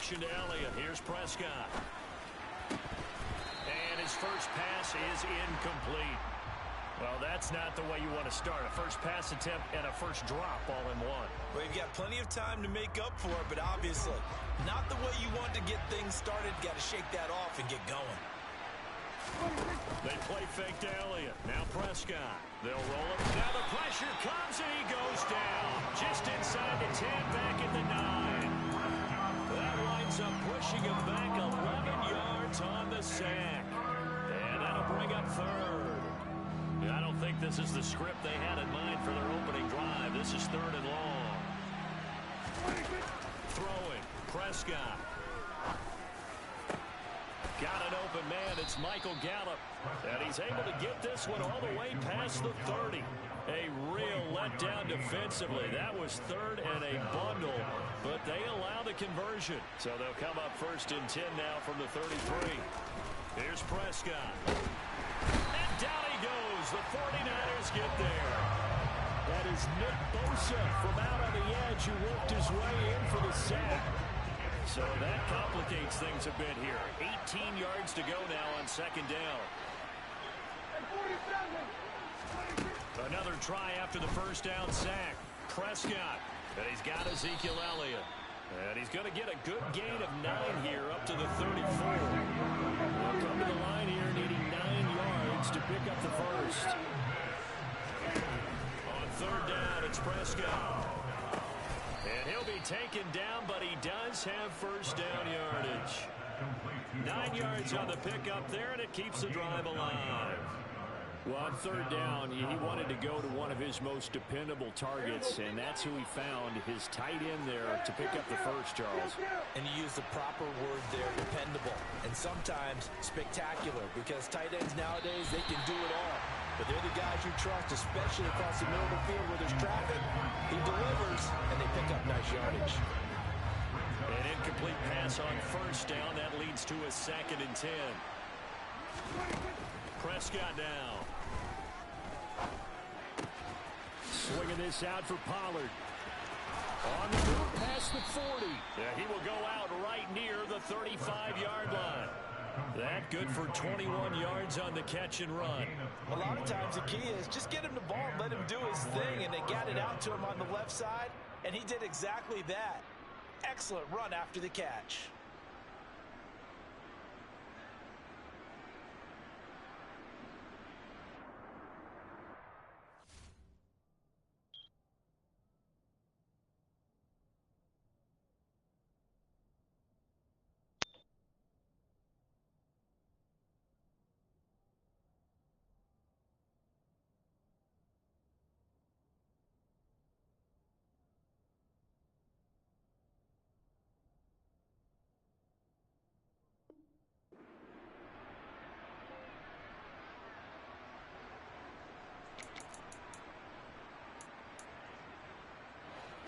action to Elliott. Here's Prescott. And his first pass is incomplete. Well, that's not the way you want to start. A first pass attempt and a first drop all in one. Well, you've got plenty of time to make up for it, but obviously not the way you want to get things started. Got to shake that off and get going. They play fake to Elliott. Now Prescott. They'll roll it. Now the pressure comes and he goes down. Just inside the 10, back at the 9. That winds up pushing him back 11 yards on the sack. And that'll bring up third. I don't think this is the script they had in mind for their opening drive. This is third and long. Throwing. Prescott. Got an open man. It's Michael Gallup. And he's able to get this one all the way past the 30. A real letdown defensively. That was third and a bundle. But they allow the conversion. So they'll come up first and 10 now from the 33. Here's Prescott. And down he goes. The 49ers get there. That is Nick Bosa from out on the edge who worked his way in for the sack. So that complicates things a bit here. 18 yards to go now on second down. Another try after the first down sack. Prescott. And he's got Ezekiel Elliott. And he's going to get a good gain of 9 here up to the 34. They'll come to the line here needing 9 yards to pick up the first. On third down, it's Prescott. And he'll be taken down, but he does have first down yardage. 9 yards on the pickup there, and it keeps the drive alive. Well, on third down, he wanted to go to one of his most dependable targets, and that's who he found, his tight end there to pick up the first, Charles. And you use the proper word there, dependable, and sometimes spectacular, because tight ends nowadays, they can do it all. But they're the guys you trust, especially across the middle of the field where there's traffic. He delivers, and they pick up nice yardage. An incomplete pass on first down. That leads to a second and 10. Prescott now. Swinging this out for Pollard. On the move past the 40. Yeah, he will go out right near the 35-yard line. That good for 21 yards on the catch and run. A lot of times the key is just get him the ball and let him do his thing, and they got it out to him on the left side, and he did exactly that. Excellent run after the catch.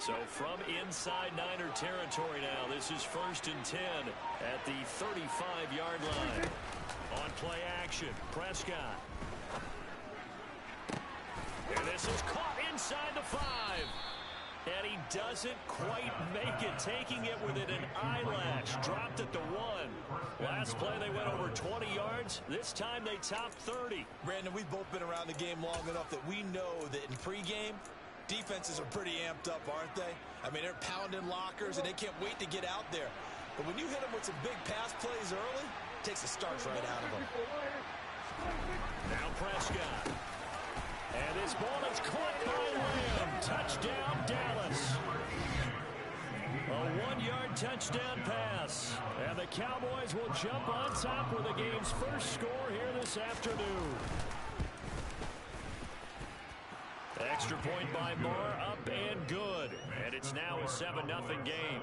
So from inside Niner territory now, this is first and 10 at the 35-yard line. On play action, Prescott. And this is caught inside the 5. And he doesn't quite make it, taking it within an eyelash. Dropped at the 1. Last play they went over 20 yards. This time they topped 30. Brandon, we've both been around the game long enough that we know that in pregame, defenses are pretty amped up, aren't they? I mean, they're pounding lockers, and they can't wait to get out there. But when you hit them with some big pass plays early, it takes the starch right out of them. Now Prescott. And this ball is caught by Lamb. Touchdown, Dallas. A 1-yard touchdown pass. And the Cowboys will jump on top with the game's first score here this afternoon. Extra point by Moore, up and good. And it's now a 7-0 game.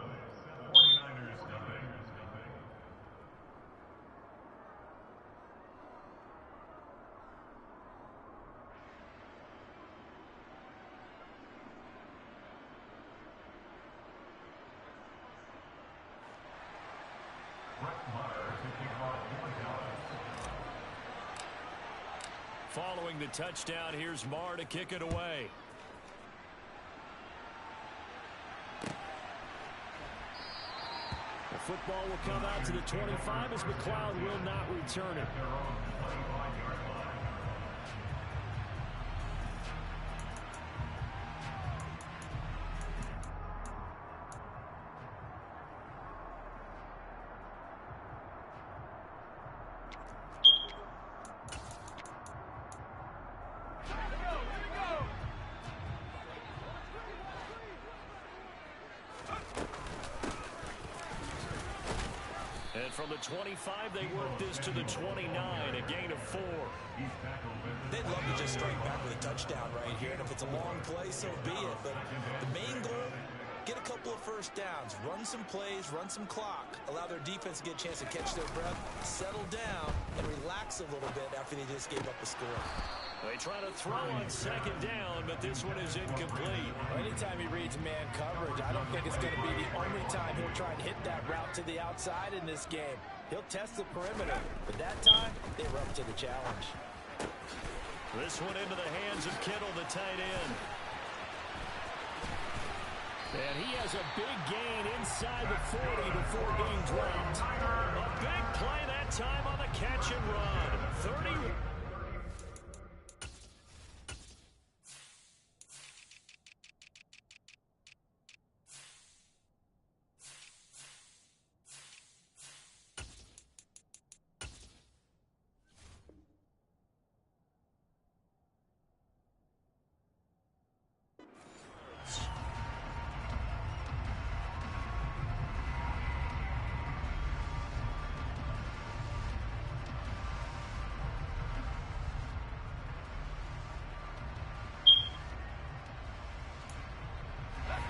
Following the touchdown, here's Marr to kick it away. The football will come out to the 25 as McLeod will not return it. And from the 25, they work this to the 29, a gain of 4. They'd love to just strike back with a touchdown right here, and if it's a long play, so be it. But the main goal, get a couple of first downs, run some plays, run some clock, allow their defense to get a chance to catch their breath, settle down, and relax a little bit after they just gave up a score. They try to throw on second down, but this one is incomplete. Anytime he reads man coverage, I don't think it's going to be the only time he'll try and hit that route to the outside in this game. He'll test the perimeter, but that time, they were up to the challenge. This one into the hands of Kittle, the tight end. And he has a big gain inside the 40 before being dropped. A big play that time on the catch and run. 30.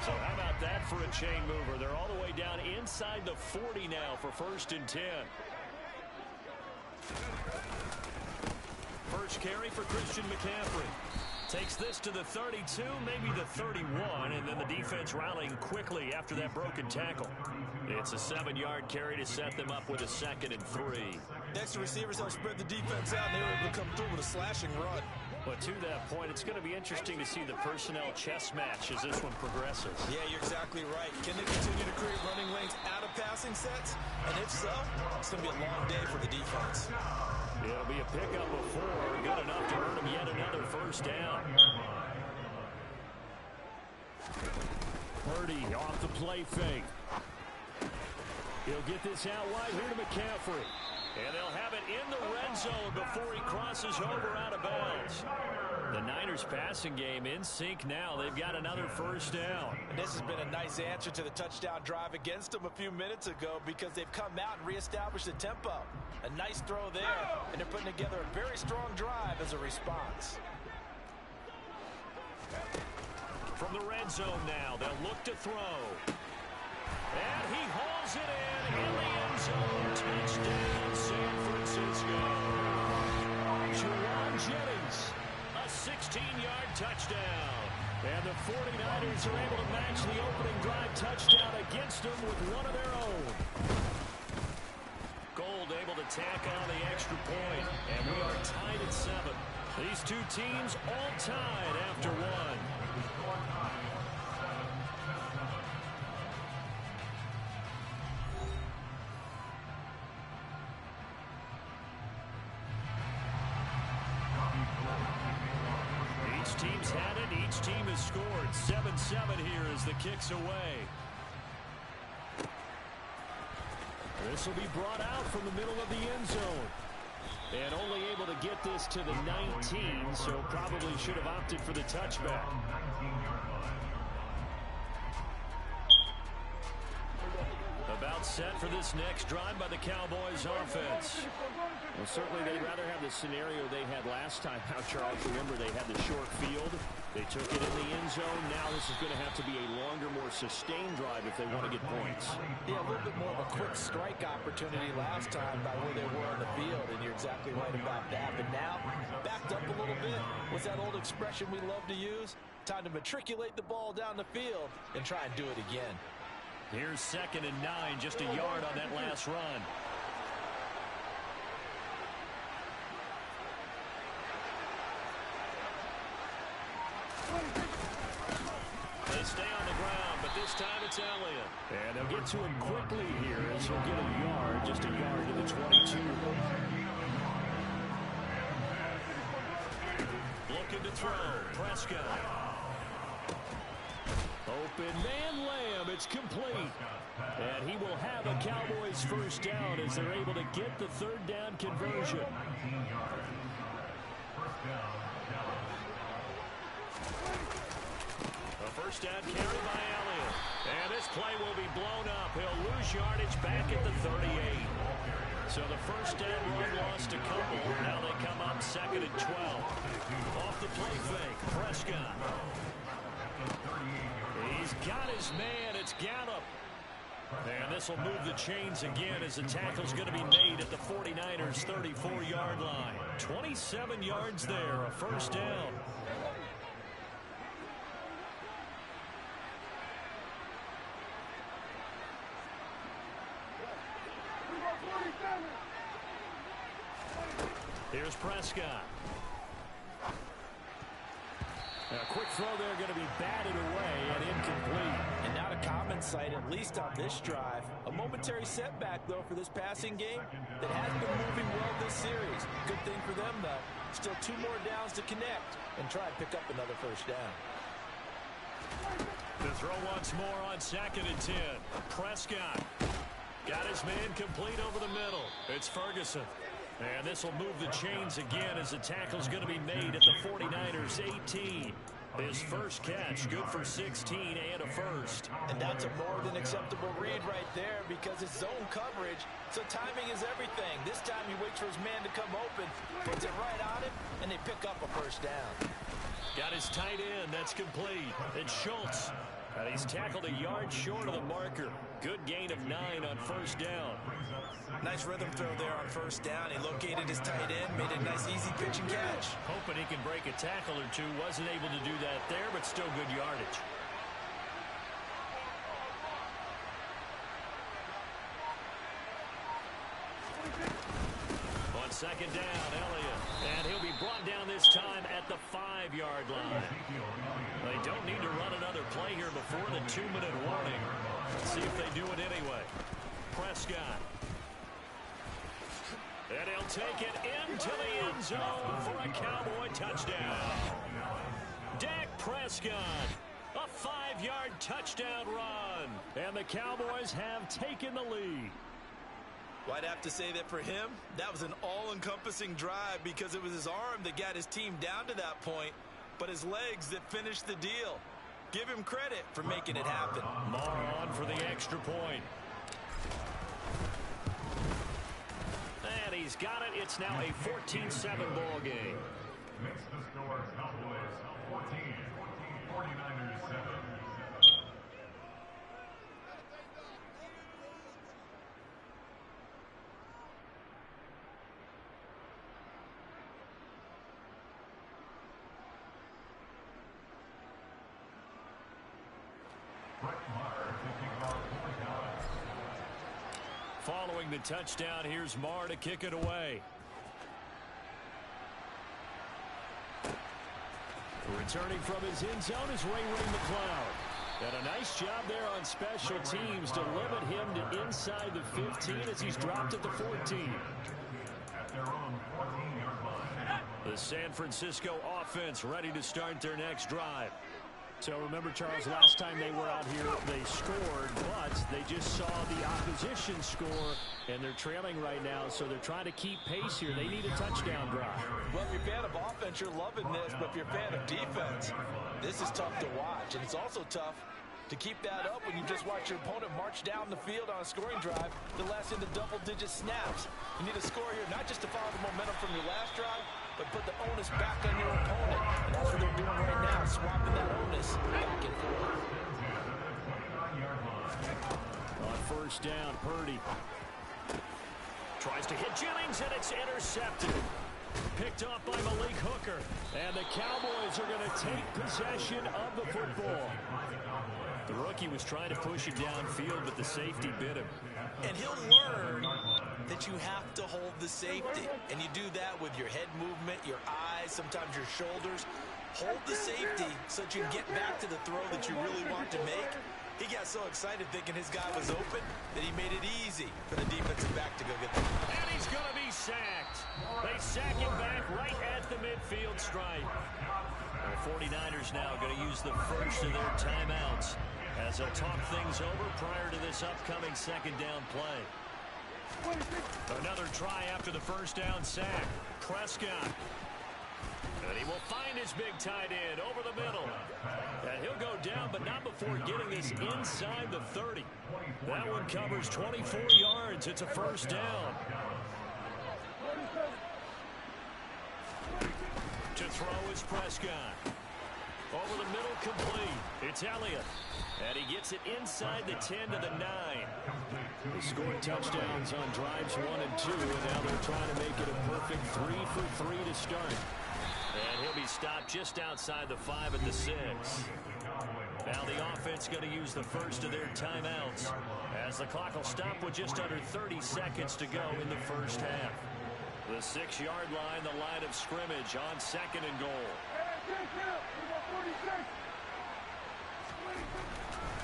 So how about that for a chain mover? They're all the way down inside the 40 now for 1st and 10. First carry for Christian McCaffrey. Takes this to the 32, maybe the 31, and then the defense rallying quickly after that broken tackle. It's a 7-yard carry to set them up with a 2nd and 3. Next, receivers help spread the defense out, and they were able to come through with a slashing run. But to that point, it's going to be interesting to see the personnel chess match as this one progresses. Yeah, you're exactly right. Can they continue to create running lanes out of passing sets? And if so, it's going to be a long day for the defense. It'll be a pickup of 4, good enough to earn him yet another first down. Purdy off the play fake. He'll get this out wide here to McCaffrey. And they'll have it in the red zone before he crosses over out of bounds. The Niners passing game in sync now. They've got another first down. And this has been a nice answer to the touchdown drive against them a few minutes ago because they've come out and reestablished the tempo. A nice throw there, and they're putting together a very strong drive as a response. From the red zone now, they'll look to throw. And he hauls it in the end zone. Touchdown, San Francisco. Juwan Jennings, a 16-yard touchdown. And the 49ers are able to match the opening drive touchdown against them with one of their own. Gold able to tack on the extra point, and we are tied at 7. These two teams all tied after one. Each team's had it. Each team has scored. 7-7 here as the kick's away. This will be brought out from the middle of the end zone. And only able to get this to the 19, so probably should have opted for the touchback. About set for this next drive by the Cowboys offense. Well, certainly they'd rather have the scenario they had last time out, Charles. Remember, they had the short field. They took it in the end zone. Now this is going to have to be a longer, more sustained drive if they want to get points. Yeah, a little bit more of a quick strike opportunity last time by where they were on the field, and you're exactly right about that. But now, backed up a little bit. What's that old expression we love to use? Time to matriculate the ball down the field and try and do it again. Here's 2nd and 9, just a yard on that last run. They stay on the ground, but this time it's It's Elliott. And they'll get to him quickly here as he'll get a yard, just a yard to the 22. Looking to throw. Prescott. Open man Lamb. It's complete. And he will have a Cowboys first down as they're able to get the third down conversion. A first down carry by Elliott. And this play will be blown up. He'll lose yardage back at the 38. So the first down run lost a couple. Now they come up 2nd and 12. Off the play fake. Prescott. He's got his man. It's Gallup. And this will move the chains again as the tackle's going to be made at the 49ers' 34-yard line. 27 yards there, a first down. Here's Prescott. A quick throw there going to be batted away and incomplete. And not a common sight, at least on this drive. A momentary setback, though, for this passing game that has been moving well this series. Good thing for them, though. Still 2 more downs to connect and try and pick up another first down. The throw once more on 2nd and 10. Prescott got his man complete over the middle. It's Ferguson. And this will move the chains again as the tackle's going to be made at the 49ers' 18. His first catch, good for 16 and a first. And that's a more than acceptable read right there because it's zone coverage, so timing is everything. This time he waits for his man to come open, puts it right on him, and they pick up a first down. Got his tight end. That's complete. It's Schultz. And he's tackled a yard short of the marker. Good gain of 9 on first down. Nice rhythm throw there on first down. He located his tight end, made a nice easy pitch and catch. Hoping he can break a tackle or two. Wasn't able to do that there, but still good yardage. On 2nd down, Elliott. And he'll be brought down this time at the 5-yard line. They don't need to run another play here before the 2-minute warning. Let's see if they do it anyway. Prescott. And he'll take it into the end zone for a Cowboy touchdown. Dak Prescott, a 5-yard touchdown run. And the Cowboys have taken the lead. Well, I'd have to say that for him, that was an all-encompassing drive because it was his arm that got his team down to that point, but his legs that finished the deal. Give him credit for making it happen. Marr on for the extra point. And he's got it. It's now a 14-7 ball game. Makes the score Cowboys 14, 49ers 7. Following the touchdown, here's Marr to kick it away. Returning from his end zone is Ray McLeod. And a nice job there on special teams to limit him to inside the 15 as he's dropped at the 14. At their own 14-yard line. The San Francisco offense ready to start their next drive. So remember, Charles, last time they were out here, they scored, but they just saw the opposition score, and they're trailing right now, so they're trying to keep pace here. They need a touchdown drive. Well, if you're a fan of offense, you're loving this, but if you're a fan of defense, this is tough to watch, and it's also tough to keep that up when you just watch your opponent march down the field on a scoring drive that lasts into double-digit snaps. You need a score here, not just to follow the momentum from your last drive, but put the onus back on your opponent. And that's what they're doing right now, swapping that onus back and forth. On first down, Purdy tries to hit Jennings, and it's intercepted. Picked off by Malik Hooker. And the Cowboys are going to take possession of the football. The rookie was trying to push it downfield, but the safety bit him. And he'll learn that you have to hold the safety. And you do that with your head movement, your eyes, sometimes your shoulders. Hold the safety so that you can get back to the throw that you really want to make. He got so excited thinking his guy was open that he made it easy for the defensive back to go get the ball. And he's going to be sacked. They sack him back right at the midfield stripe. The 49ers now going to use the first of their timeouts as they'll talk things over prior to this upcoming second down play. Another try after the first down sack. Prescott. And he will find his big tight end over the middle. And he'll go down, but not before getting this inside the 30. That one covers 24 yards. It's a first down. To throw is Prescott. Over the middle, complete. It's Elliott. And he gets it inside the 10 to the 9. They scored touchdowns on drives 1 and 2, and now they're trying to make it a perfect 3 for 3 to start. And he'll be stopped just outside the 5 at the 6. Now the offense going to use the first of their timeouts as the clock will stop with just under 30 seconds to go in the first half. The 6-yard line, the line of scrimmage on second and goal.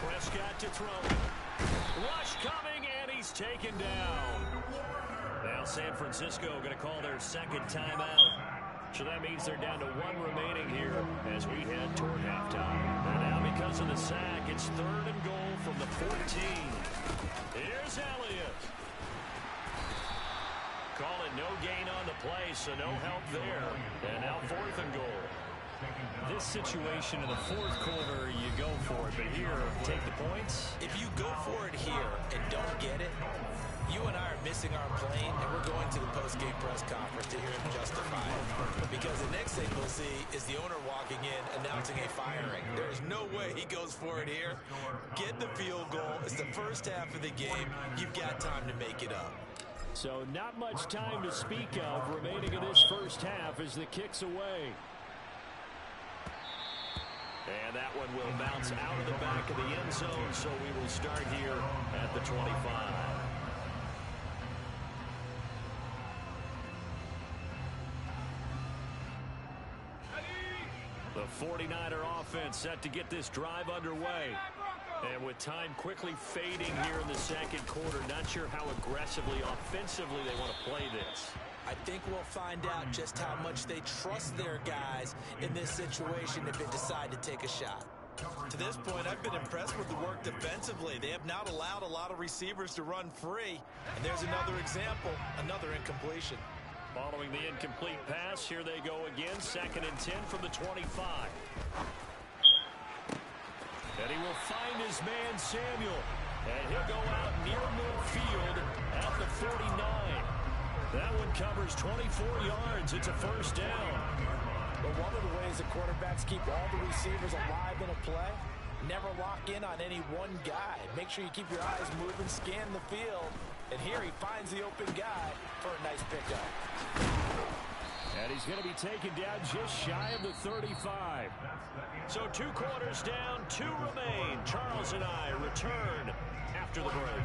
Prescott to throw. Rush coming, and he's taken down. Now San Francisco going to call their second timeout. So that means they're down to 1 remaining here as we head toward halftime. And now because of the sack, it's third and goal from the 14. Here's Elliott. Calling no gain on the play, so no help there. And now fourth and goal. This situation in the fourth quarter, you go for it. But here, take the points. If you go for it here and don't get it, you and I are missing our plane, and we're going to the post-game press conference to hear him justify it. Because the next thing we'll see is the owner walking in announcing a firing. There's no way he goes for it here. Get the field goal. It's the first half of the game. You've got time to make it up. So not much time to speak of remaining in this first half as the kick's away. And that one will bounce out of the back of the end zone, so we will start here at the 25. The 49er offense set to get this drive underway. And with time quickly fading here in the second quarter, not sure how aggressively, offensively they want to play this. I think we'll find out just how much they trust their guys in this situation if they decide to take a shot. To this point, I've been impressed with the work defensively. They have not allowed a lot of receivers to run free. And there's another example, another incompletion. Following the incomplete pass, here they go again, 2nd and 10 from the 25. And he will find his man, Samuel. And he'll go out near midfield at the 49. That one covers 24 yards. It's a first down. But one of the ways the quarterbacks keep all the receivers alive in a play, never lock in on any one guy. Make sure you keep your eyes moving, scan the field. And here he finds the open guy for a nice pickup. And he's going to be taken down just shy of the 35. So 2 quarters down, 2 remain. Charles and I return after the break.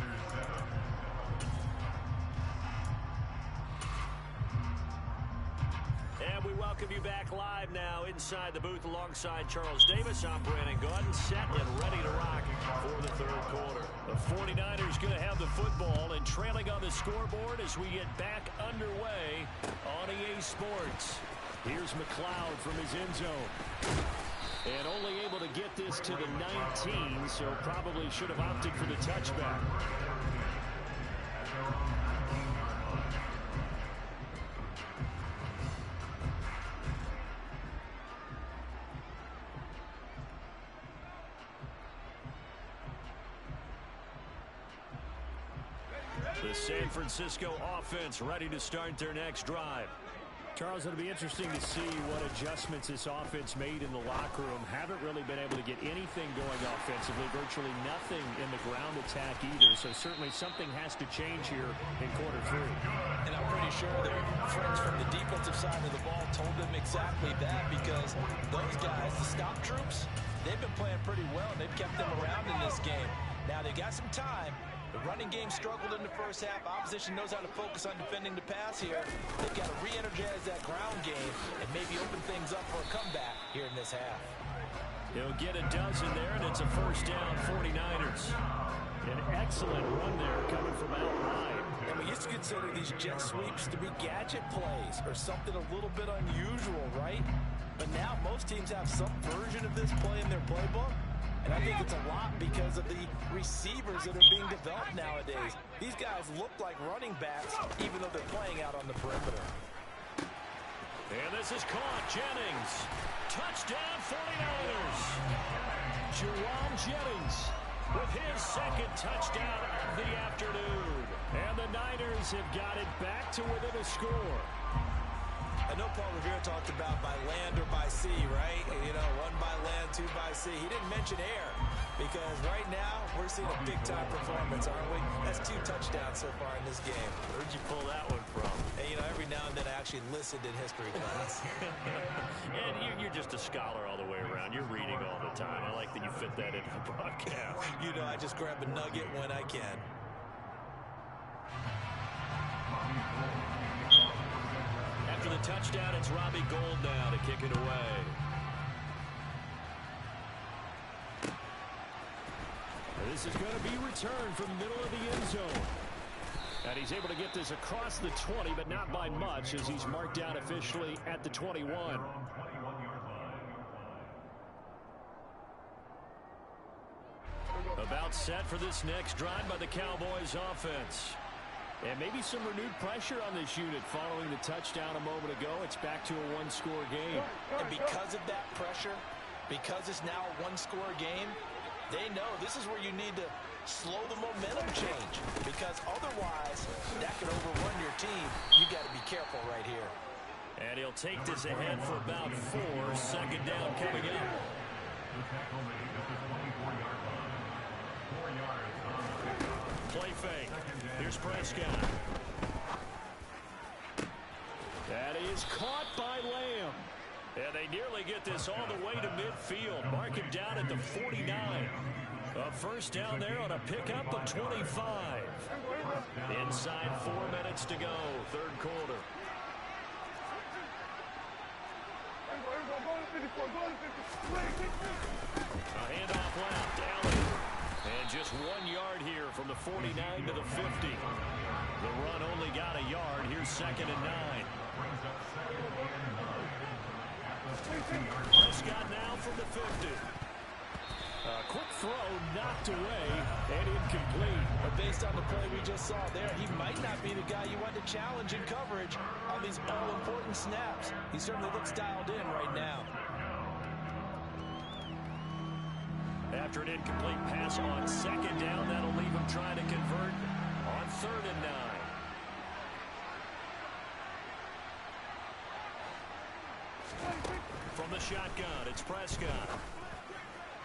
And we welcome you back live now inside the booth alongside Charles Davis. I'm Brandon Gordon, set and ready to rock for the third quarter. The 49ers going to have the football and trailing on the scoreboard as we get back underway on EA Sports. Here's McLeod from his end zone. And only able to get this to the 19, so probably should have opted for the touchback. The San Francisco offense ready to start their next drive. Charles, it'll be interesting to see what adjustments this offense made in the locker room. Haven't really been able to get anything going offensively, virtually nothing in the ground attack either. So certainly something has to change here in quarter 3. And I'm pretty sure their friends from the defensive side of the ball told them exactly that, because those guys, the stop troops, they've been playing pretty well, and they've kept them around in this game. Now they got some time. The running game struggled in the first half. Opposition knows how to focus on defending the pass here. They've got to re-energize that ground game and maybe open things up for a comeback here in this half. He'll get a dozen there, and it's a first down, 49ers. An excellent run there coming from out wide. And we used to consider these jet sweeps to be gadget plays or something a little bit unusual, right? But now most teams have some version of this play in their playbook. And I think it's a lot because of the receivers that are being developed nowadays. These guys look like running backs even though they're playing out on the perimeter. And this is caught. Jennings. Touchdown, 49ers. Jerome Jennings with his second touchdown of the afternoon. And the Niners have got it back to within a score. I know Paul Revere talked about by land or by sea, right? You know, one by land, two by sea. He didn't mention air because right now we're seeing a big-time performance, aren't we? That's 2 touchdowns so far in this game. Where'd you pull that one from? And, you know, every now and then I actually listened in history class. And you're just a scholar all the way around. You're reading all the time. I like that you fit that into the broadcast. You know, I just grab a nugget when I can. After the touchdown, it's Robbie Gould now to kick it away. This is going to be returned from the middle of the end zone. And he's able to get this across the 20, but not by much as he's marked down officially at the 21. About set for this next drive by the Cowboys offense. And maybe some renewed pressure on this unit following the touchdown a moment ago. It's back to a one-score game. And because of that pressure, because it's now a one-score game, they know this is where you need to slow the momentum change. Because otherwise, that could overrun your team. You got to be careful right here. And he'll take this ahead for about 4. Second down coming up. Play fake. Here's Prescott. That is caught by Lamb. And they nearly get this all the way to midfield. Mark him down at the 49. A first down there on a pickup of 25. Inside 4 minutes to go. Third quarter. A handoff left. Allen. And just 1 yard here from the 49 to the 50. The run only got a yard. Here's second and 9. Prescott now from the 50. A quick throw knocked away and incomplete. But based on the play we just saw there, he might not be the guy you want to challenge in coverage on these all-important snaps. He certainly looks dialed in right now. After an incomplete pass on second down, that'll leave him trying to convert on 3rd and 9. From the shotgun, it's Prescott.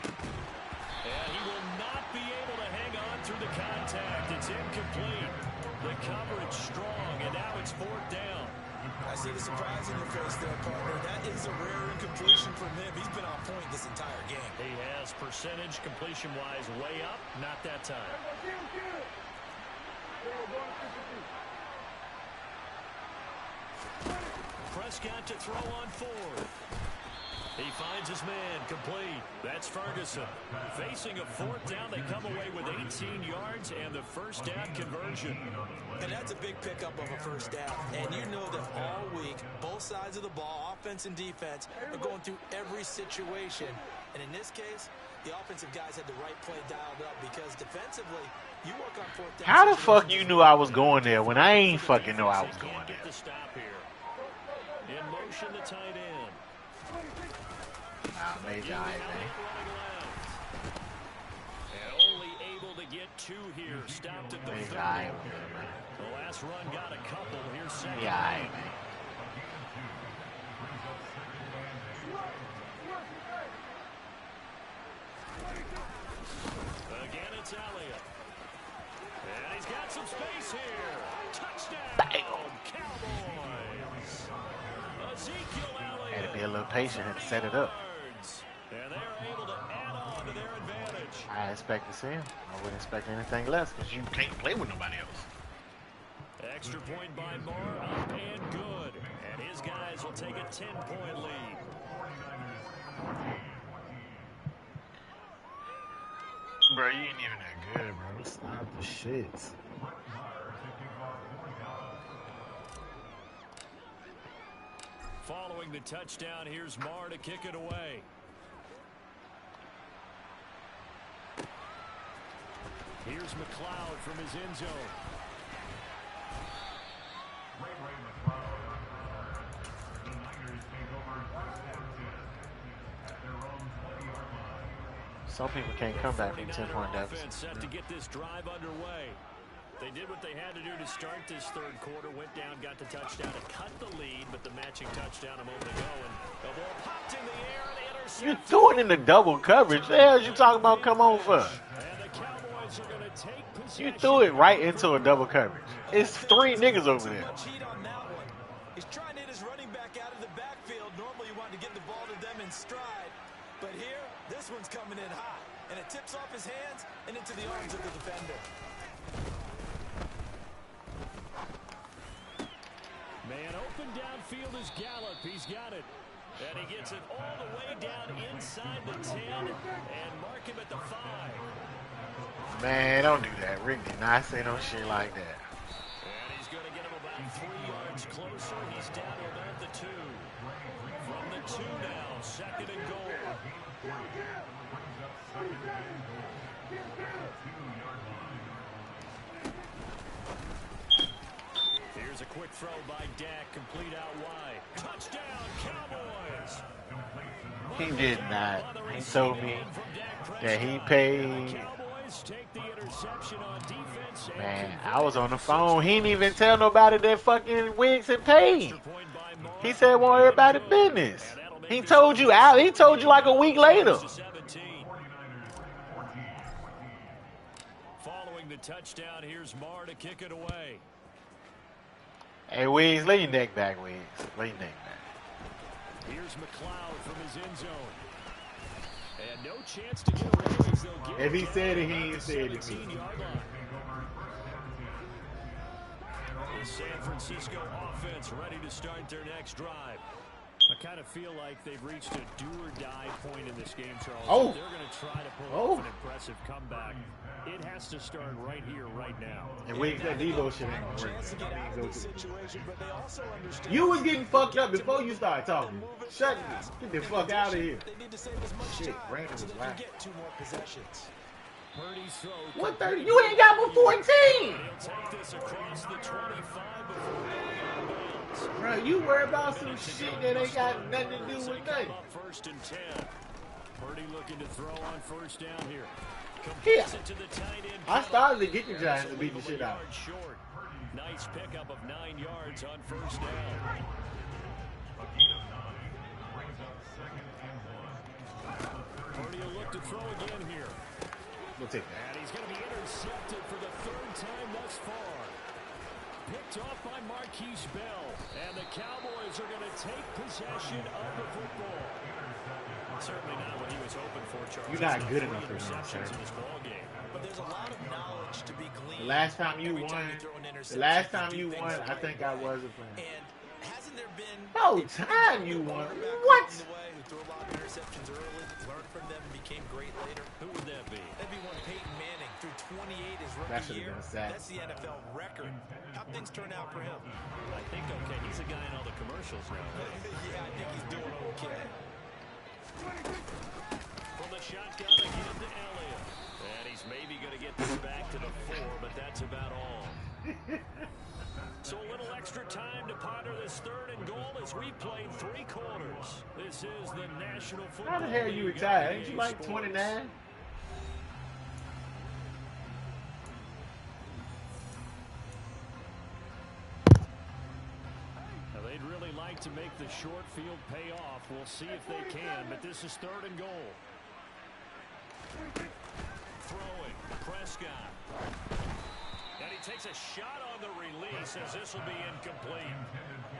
And he will not be able to hang on through the contact. It's incomplete. The coverage strong, and now it's 4th down. I see the surprise in your face there, partner. That is a rare incompletion from him. He's been on point this entire game. He has percentage completion-wise way up. Not that time. Prescott to throw on 4th. He finds his man complete. That's Ferguson. Facing a 4th down, they come away with 18 yards and the first down conversion. And that's a big pickup of a first down. And you know that all week, both sides of the ball, offense and defense, are going through every situation. And in this case, the offensive guys had the right play dialed up because defensively, you work on 4th down. How the fuck you knew I was going there when I ain't fucking know I was going there? Get the stop here. In motion, the tight end. Major eye, man. And only able to get 2 here. Stopped at the 30. The last run got a couple. Here's second. Yeah, Again, it's Elliott. And he's got some space here. Touchdown, Cowboys. Ezekiel Elliott. Had to be a little patient and set it up. And they're able to add on to their advantage. I expect to see him. I wouldn't expect anything less because you can't play with nobody else. Extra point by Moore, up and good. And his guys will take a 10-point lead. Bro, you ain't even that good, bro. Stop the shits. Following the touchdown, here's Marr to kick it away. Here's McLeod from his end zone. The Niners take over first and 10 at their own 20-yard line. Some people can't come back from 10-point deficit. Set to get this drive underway. They did what they had to do to start this third quarter, went down, got the touchdown to cut the lead, but the matching touchdown a moment ago, and the ball popped in the air, and the interception. You threw it in the double coverage. The hell you talking about come on for? And the Cowboys are going to take possession. You threw it right into a double coverage. It's 3 niggas over there. Cheat on that one. He's trying to hit his running back out of the backfield. Normally you want to get the ball to them in stride, but here, this one's coming in hot, and it tips off his hands and into the arms of the defender. Man open downfield is Gallup. He's got it. And he gets it all the way down inside the 10 and mark him at the 5. Man, don't do that. Rick did not say no shit like that. And he's going to get him about 3 yards closer. He's down to about the 2. From the 2 now, second and goal. Here's a quick throw by Dak, complete out wide. Touchdown, Cowboys! He did not. He told me that he paid. Man, I was on the phone. He didn't even tell nobody that fucking Wiggs had paid. He said want everybody business. He told you out. He told you like a week later. Following the touchdown, here's Marr to kick it away. Hey, Wiggs, lay your neck back, Wiggs. Lay your neck back. Here's McLeod from his end zone. And no chance to get a raise. If he said it, he ain't said it. The San Francisco offense ready to start their next drive. I kind of feel like they've reached a do-or-die point in this game, Charles. Oh. They're going to try to pull off an impressive comeback. It has to start right here, right now. And Wiggs, that Devo shit ain't gonna work. You was getting fucked up before you started talking. Shut up. Get the fuck out of here. Shit, Brandon was right. What 30? You ain't got but 14. He'll take this across the 25 before bro, you worry about some shit that ain't got nothing to do with nothing. First and 10. Purdy looking to throw on first down here. Yeah. I started to get the Giants to beat the shit out. Short. Nice pickup of 9 yards on first down. Purdy will look to throw again here. We'll take that. And he's going to be intercepted for the 3rd time thus far. Picked off by Marquise Bell. And the Cowboys are going to take possession of the football. Certainly not what he was hoping for, Charles. You're not good enough for him, sir. But there's a lot of knowledge to be gleaned. The last time you won, I think I was a fan. And hasn't there been no time you won? What? Who threw a lot of interceptions early, learned from them, and became great later? Who would that be? That'd be one Peyton Manning through 28 his rookie year. That's the NFL record. How things turn out for him? I think okay. He's a guy in all the commercials now. Yeah, I think he's doing okay. From the shotgun again to Elliott. And he's maybe going to get this back to the 4, but that's about all. So a little extra time to ponder this 3rd and goal as we played 3 quarters. This is the National Football League. How the hell you retired? Ain't you like 29? Now they'd really like to make the short field pay off. We'll see if they can, but this is 3rd and goal. Throwing, Prescott. And he takes a shot on the release as this will be incomplete.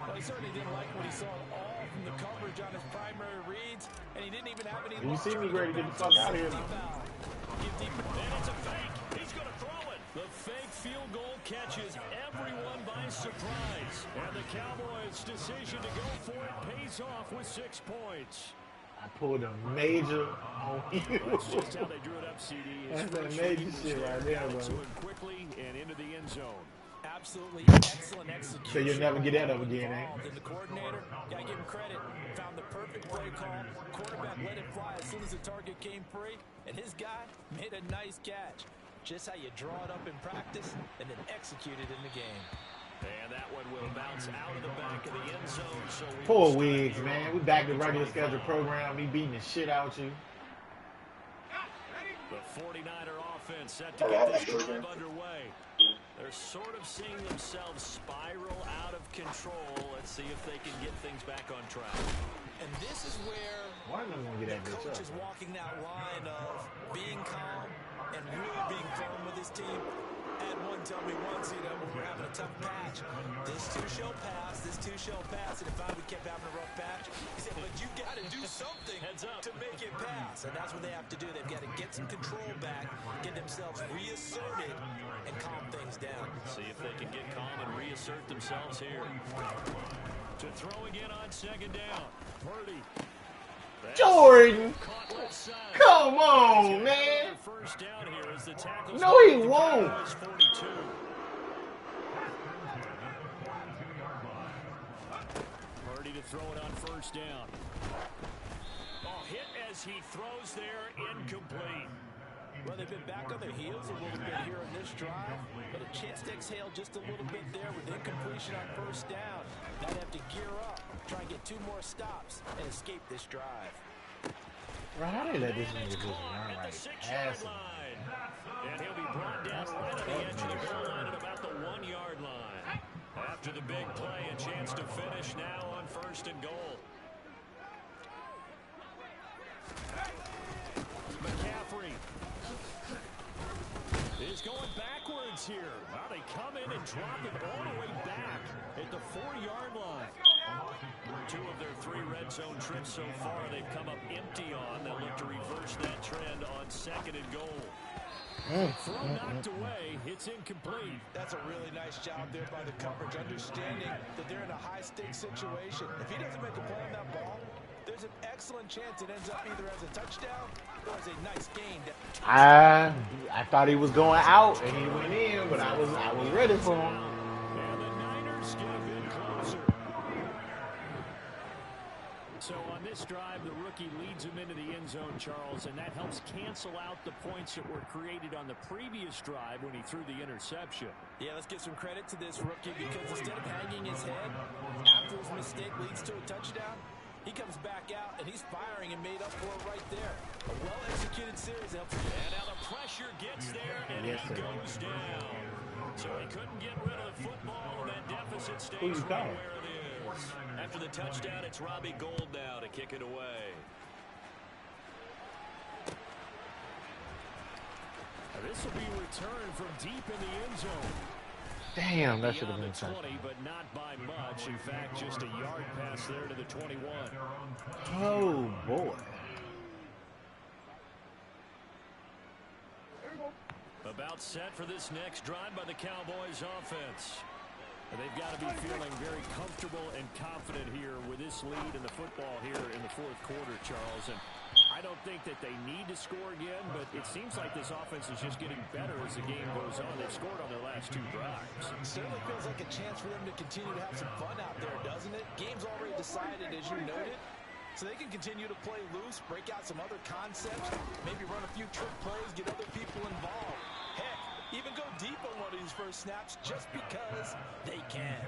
Well, he certainly didn't like what he saw all from the coverage on his primary reads, and he didn't even have any. You see me ready to get the fuck out of here. And it's a fake. He's going to throw it. The fake field goal catches everyone by surprise. And the Cowboys' decision to go for it pays off with 6 points. I pulled a major on you. That's just how they drew it up, CD. That's that major shit right there, bro. To him quickly and into the end zone. Absolutely excellent execution. So you'll never get that up again, eh? And the coordinator, gotta give him credit, found the perfect play call. Quarterback let it fly as soon as the target came free, and his guy made a nice catch. Just how you draw it up in practice and then execute it in the game. And that one will bounce out of the back of the end zone. So Poor Wiggs, man. We back to regular schedule program. Me beating the shit out you. The 49er offense set to get this drive underway. They're sort of seeing themselves spiral out of control. Let's see if they can get things back on track. And this is where Why am I gonna get that the bitch coach up? is walking that line of being calm and really being firm with his team. Had one tell me once, when we're having a tough patch, this too shall pass, this too shall pass. And if we kept having a rough patch, he said, but you got to do something to make it pass. And that's what they have to do. They've got to get some control back, get themselves reasserted, and calm things down. See if they can get calm and reassert themselves here. To throw again on second down. Purdy. Jordan! Come on, man! First down here as the tackles. No, he won't. 42. Purdy to throw it on first down. Oh, hit as he throws there, incomplete. Well, they've been back on their heels a little bit here in this drive, but a chance to exhale just a little bit there with incompletion on first down. Now they have to gear up, try and get 2 more stops, and escape this drive. Bro, how they let this nigga just run like ass? And he'll be brought down right on the edge of the goal line at about the 1-yard line. After the big play, a chance to finish now on first and goal. McCaffrey is going backwards here. Now they come in and drop it all the way back at the 4-yard line. 2 of their 3 red zone trips so far they've come up empty on. They'll look to reverse that trend on second and goal. Throw knocked away. It's incomplete. That's a really nice job there by the coverage, understanding that they're in a high-stakes situation. If he doesn't make a play on that ball, there's an excellent chance it ends up either as a touchdown or as a nice gain. I thought he was going out and he went in, but I was ready for him. And the Niners get a bit closer. So on this drive, the rookie leads him into the end zone, Charles, and that helps cancel out the points that were created on the previous drive when he threw the interception. Yeah, let's give some credit to this rookie because instead of hanging his head after his mistake leads to a touchdown, he comes back out and he's firing and made up for it right there. A well-executed series helps. And now the pressure gets there, and he goes down. So he couldn't get rid of the football, and that deficit stays right where it is. After the touchdown, it's Robbie Gould now to kick it away. This will be returned from deep in the end zone. Damn, that should have been 20, but not by much. In fact, just a yard pass there to the 21. Oh, boy. About set for this next drive by the Cowboys offense. They've got to be feeling very comfortable and confident here with this lead in the football here in the 4th quarter, Charles. And I don't think that they need to score again, but it seems like this offense is just getting better as the game goes on. They've scored on their last 2 drives. It certainly feels like a chance for them to continue to have some fun out there, doesn't it? Game's already decided, as you noted. So they can continue to play loose, break out some other concepts, maybe run a few trick plays, get other people involved. Heck, even go deep on one of these first snaps just because they can.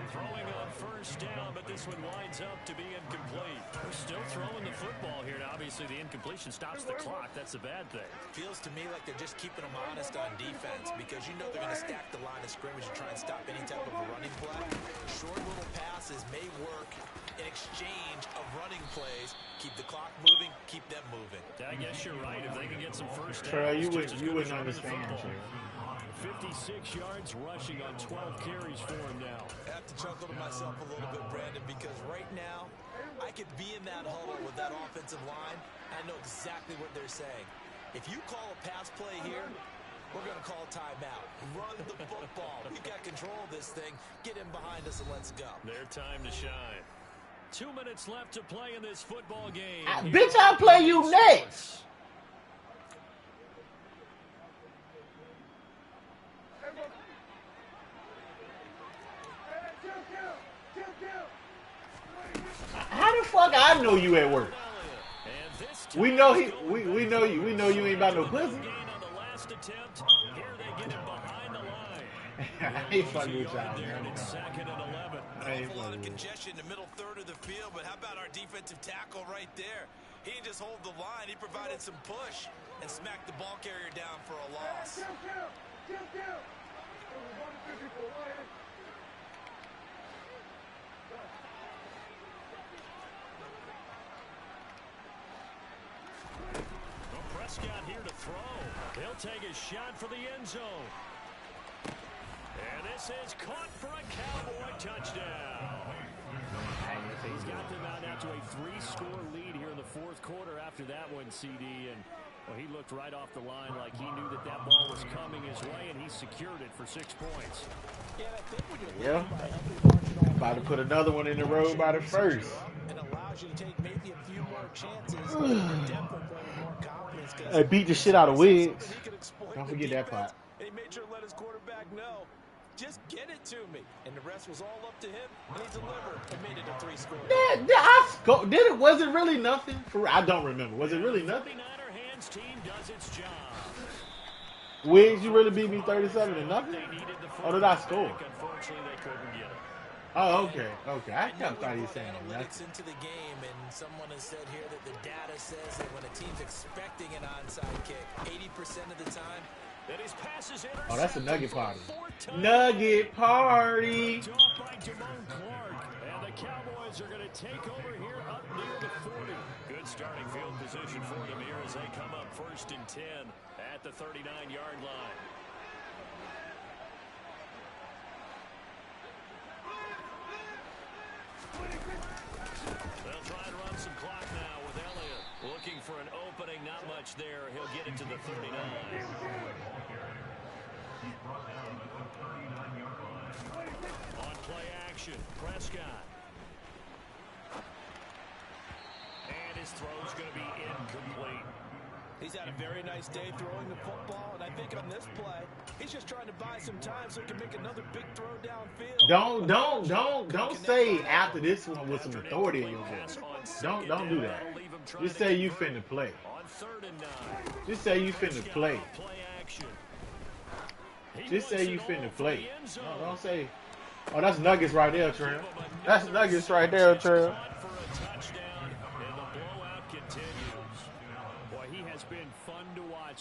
Throwing on first down, but this one winds up to be incomplete. We're still throwing the football here. Now, obviously, the incompletion stops the clock. That's the bad thing. Feels to me like they're just keeping them honest on defense because you know they're going to stack the line of scrimmage and try and stop any type of a running play. Short little passes may work in exchange of running plays. Keep the clock moving, keep them moving. I guess you're right. If they can get some first downs, Trey, you wouldn't understand, Trey. 56 yards rushing on 12 carries for him now. I have to chuckle to myself a little bit, Brandon, because right now I could be in that huddle with that offensive line. I know exactly what they're saying. If you call a pass play here, we're going to call timeout. Run the football. We got control of this thing. Get in behind us and let's go. Their time to shine. 2 minutes left to play in this football game. Bitch, I'll play you next. How the fuck I know you at work? We know we know you. We know you ain't about no pussy. I ain't fucking with y'all, man. I ain't a lot of congestion in the middle third of the field, but how about our defensive tackle right there? He didn't just hold the line, he provided some push and smacked the ball carrier down for a loss. Prescott here to throw. He'll take a shot for the end zone. And this is caught for a Cowboy touchdown. He's got them out now to a 3-score lead here in the fourth quarter after that one, CD. And well, he looked right off the line like he knew that that ball was coming his way, and he secured it for 6 points. Yeah. About to put another one in the road by the first. It allows you to take maybe a few more chances. Definitely more confidence. Hey, beat the shit out of Wiggs. Don't forget that part. And he made sure to let his quarterback know, just get it to me. And the rest was all up to him, and he delivered and made it a 3-score. Did it? Was it really nothing? I don't remember. Was it really nothing? Team does its job. Wiggs, you really beat me 37 to nothing? Or did I score? Unfortunately, they couldn't get it. Oh, okay. Okay. I thought he was saying analytics nothing. into the game, and someone has said here that the data says that when a team's expecting an onside kick, 80% of the time, that his pass is oh, that's a nugget party. Nugget party. By Damone Clark, and the Cowboys are going to take over here up near the 40. Good starting field position for them here as they come up 1st and 10 at the 39-yard line. They'll try and run some clock now with Elliott. Looking for an opening, not much there. He'll get it to the 39. On play action, Prescott. And his throw's going to be incomplete. He's had a very nice day throwing the football, and I think on this play, he's just trying to buy some time so he can make another big throw downfield. Don't say after this one with some authority in your voice. Don't do that. Just say you finna play. On 3rd and 9. Just say you finna play. Just say you finna play. No, don't say. Oh, that's nuggets right there, Trent. That's nuggets right there, Trent.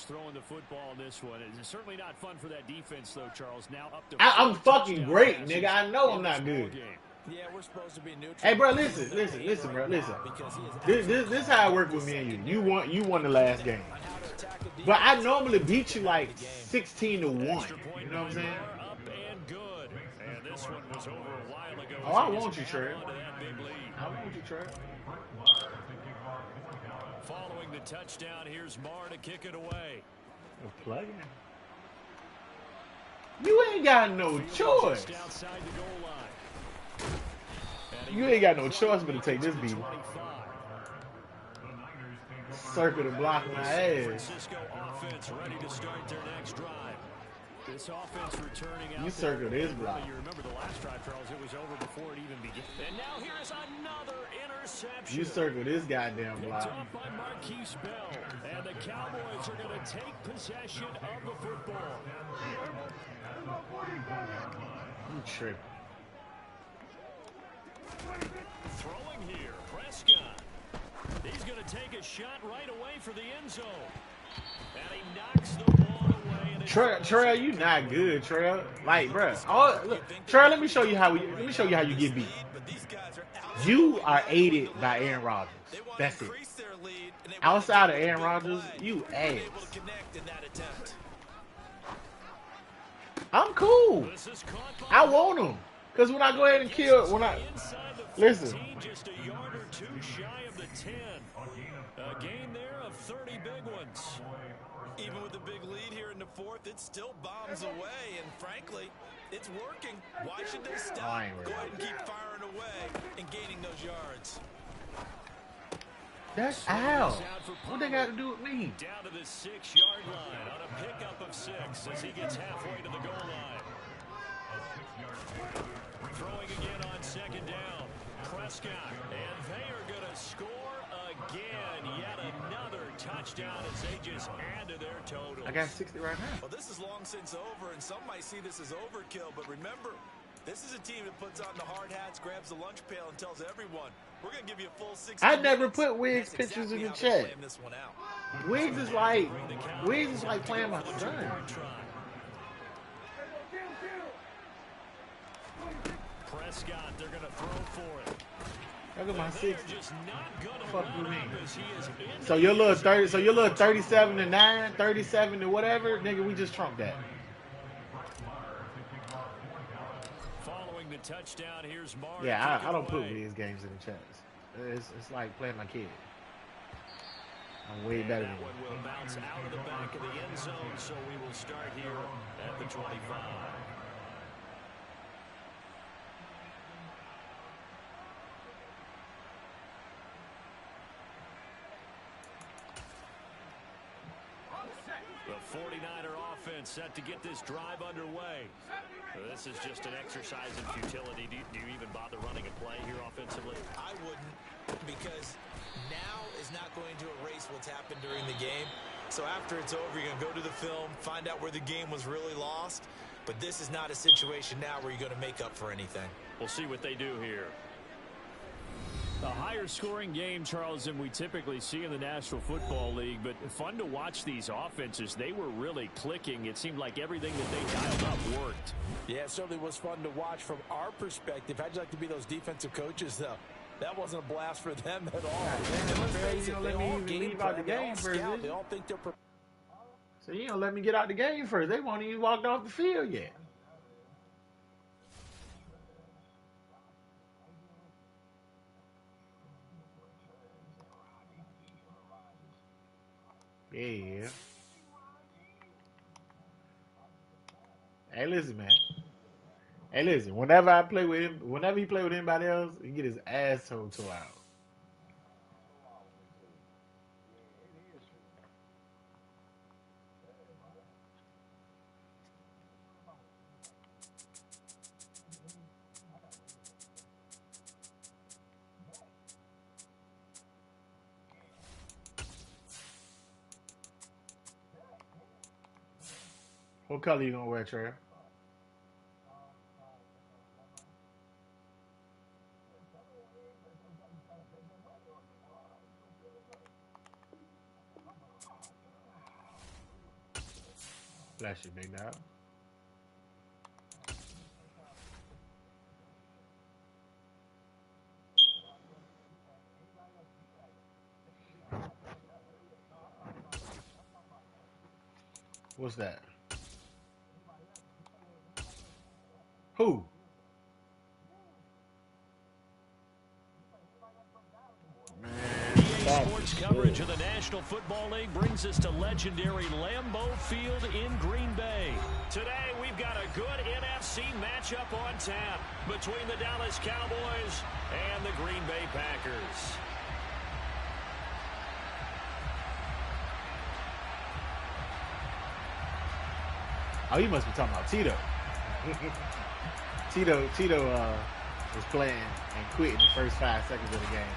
Throwing the football in this one. It's certainly not fun for that defense, though, Charles. Now up to I'm fucking great, nigga. I know I'm not good. Yeah, we're supposed to be neutral. Hey, bro, listen, bro, listen. This how it worked with me and you. You won the last game, but I normally beat you like 16 to 1. You know what I'm saying? Up and good. And this one was over a while ago. Oh, I want you, Trey. I want you, Trey. Following the touchdown, here's Marr to kick it away. A plug in. You ain't got no choice. Outside the goal line. You ain't got no choice but to take this beat. Circle to block my ass. Francisco offense ready to start their next drive. This offense returning out. You circle this block. You remember the last drive, Charles? It was over before it even began. And now here's another interception. You circle this goddamn block. Up by Marquise Bell, and the Cowboys are going to take possession of the football. You tripping. Throwing here, Prescott. He's going to take a shot right away for the end zone. And he knocks the ball away. Trail, you not good, Trail. Like, bro. Look, Trail, let me show you how you get beat. You are aided by Aaron Rodgers. That's it. Outside of Aaron Rodgers, you ass. I'm cool. I want him. Because when I go ahead and kill, Listen. Just a yard or two shy of the 10. A gain there of 30 big ones. Even with the big lead here in the fourth, it still bombs away, and frankly, it's working. Why should they stop? Go ahead and keep firing away and gaining those yards. That's out. What they got to do with me? Down to the 6-yard line on a pickup of 6 as he gets halfway to the goal line. Throwing again on second down. Prescott, and they are going to score again. Yet another touchdown as they just add to their total. I got 60 right now. Well, this is long since over, and some might see this as overkill, but remember, this is a team that puts on the hard hats, grabs the lunch pail, and tells everyone, we're going to give you a full 60 I never minutes. put Wiggs pictures in the chat. Wiggs is like playing my son. Prescott, they're going to throw for it. Look at my 60. Fuck you mean? He So your little 30, so your little 37 to 9, 37 to whatever, nigga, we just trumped that. Following the touchdown, here's Mark. Yeah, I don't put Wiggs games in the chats. It's like playing my kid. I'm way better than that one will bounce out of the back of the end zone, so we will start here at the 25. The 49er offense set to get this drive underway. This is just an exercise in futility. Do you even bother running a play here offensively? I wouldn't, because now is not going to erase what's happened during the game. So after it's over, you're going to go to the film, find out where the game was really lost. But this is not a situation now where you're going to make up for anything. We'll see what they do here. A higher scoring game, Charles, than we typically see in the National Football League, but fun to watch these offenses. They were really clicking. It seemed like everything that they dialed up worked. Yeah, it certainly was fun to watch from our perspective. How'd you like to be those defensive coaches, though? That wasn't a blast for them at all. You don't let me even leave out the game first. They all think they're so you don't let me get out the game first. They won't even walk off the field yet. Yeah. Hey, listen, man. Hey, listen. Whenever I play with him, whenever he play with anybody else, he get his asshole tore out. What color you gonna wear, Trey? Bless you, big dog. What's that? Who? EA Sports coverage of the National Football League brings us to legendary Lambeau Field in Green Bay. Today, we've got a good NFC matchup on tap between the Dallas Cowboys and the Green Bay Packers. Oh, you must be talking about Tito. Tito was playing and quit in the first 5 seconds of the game.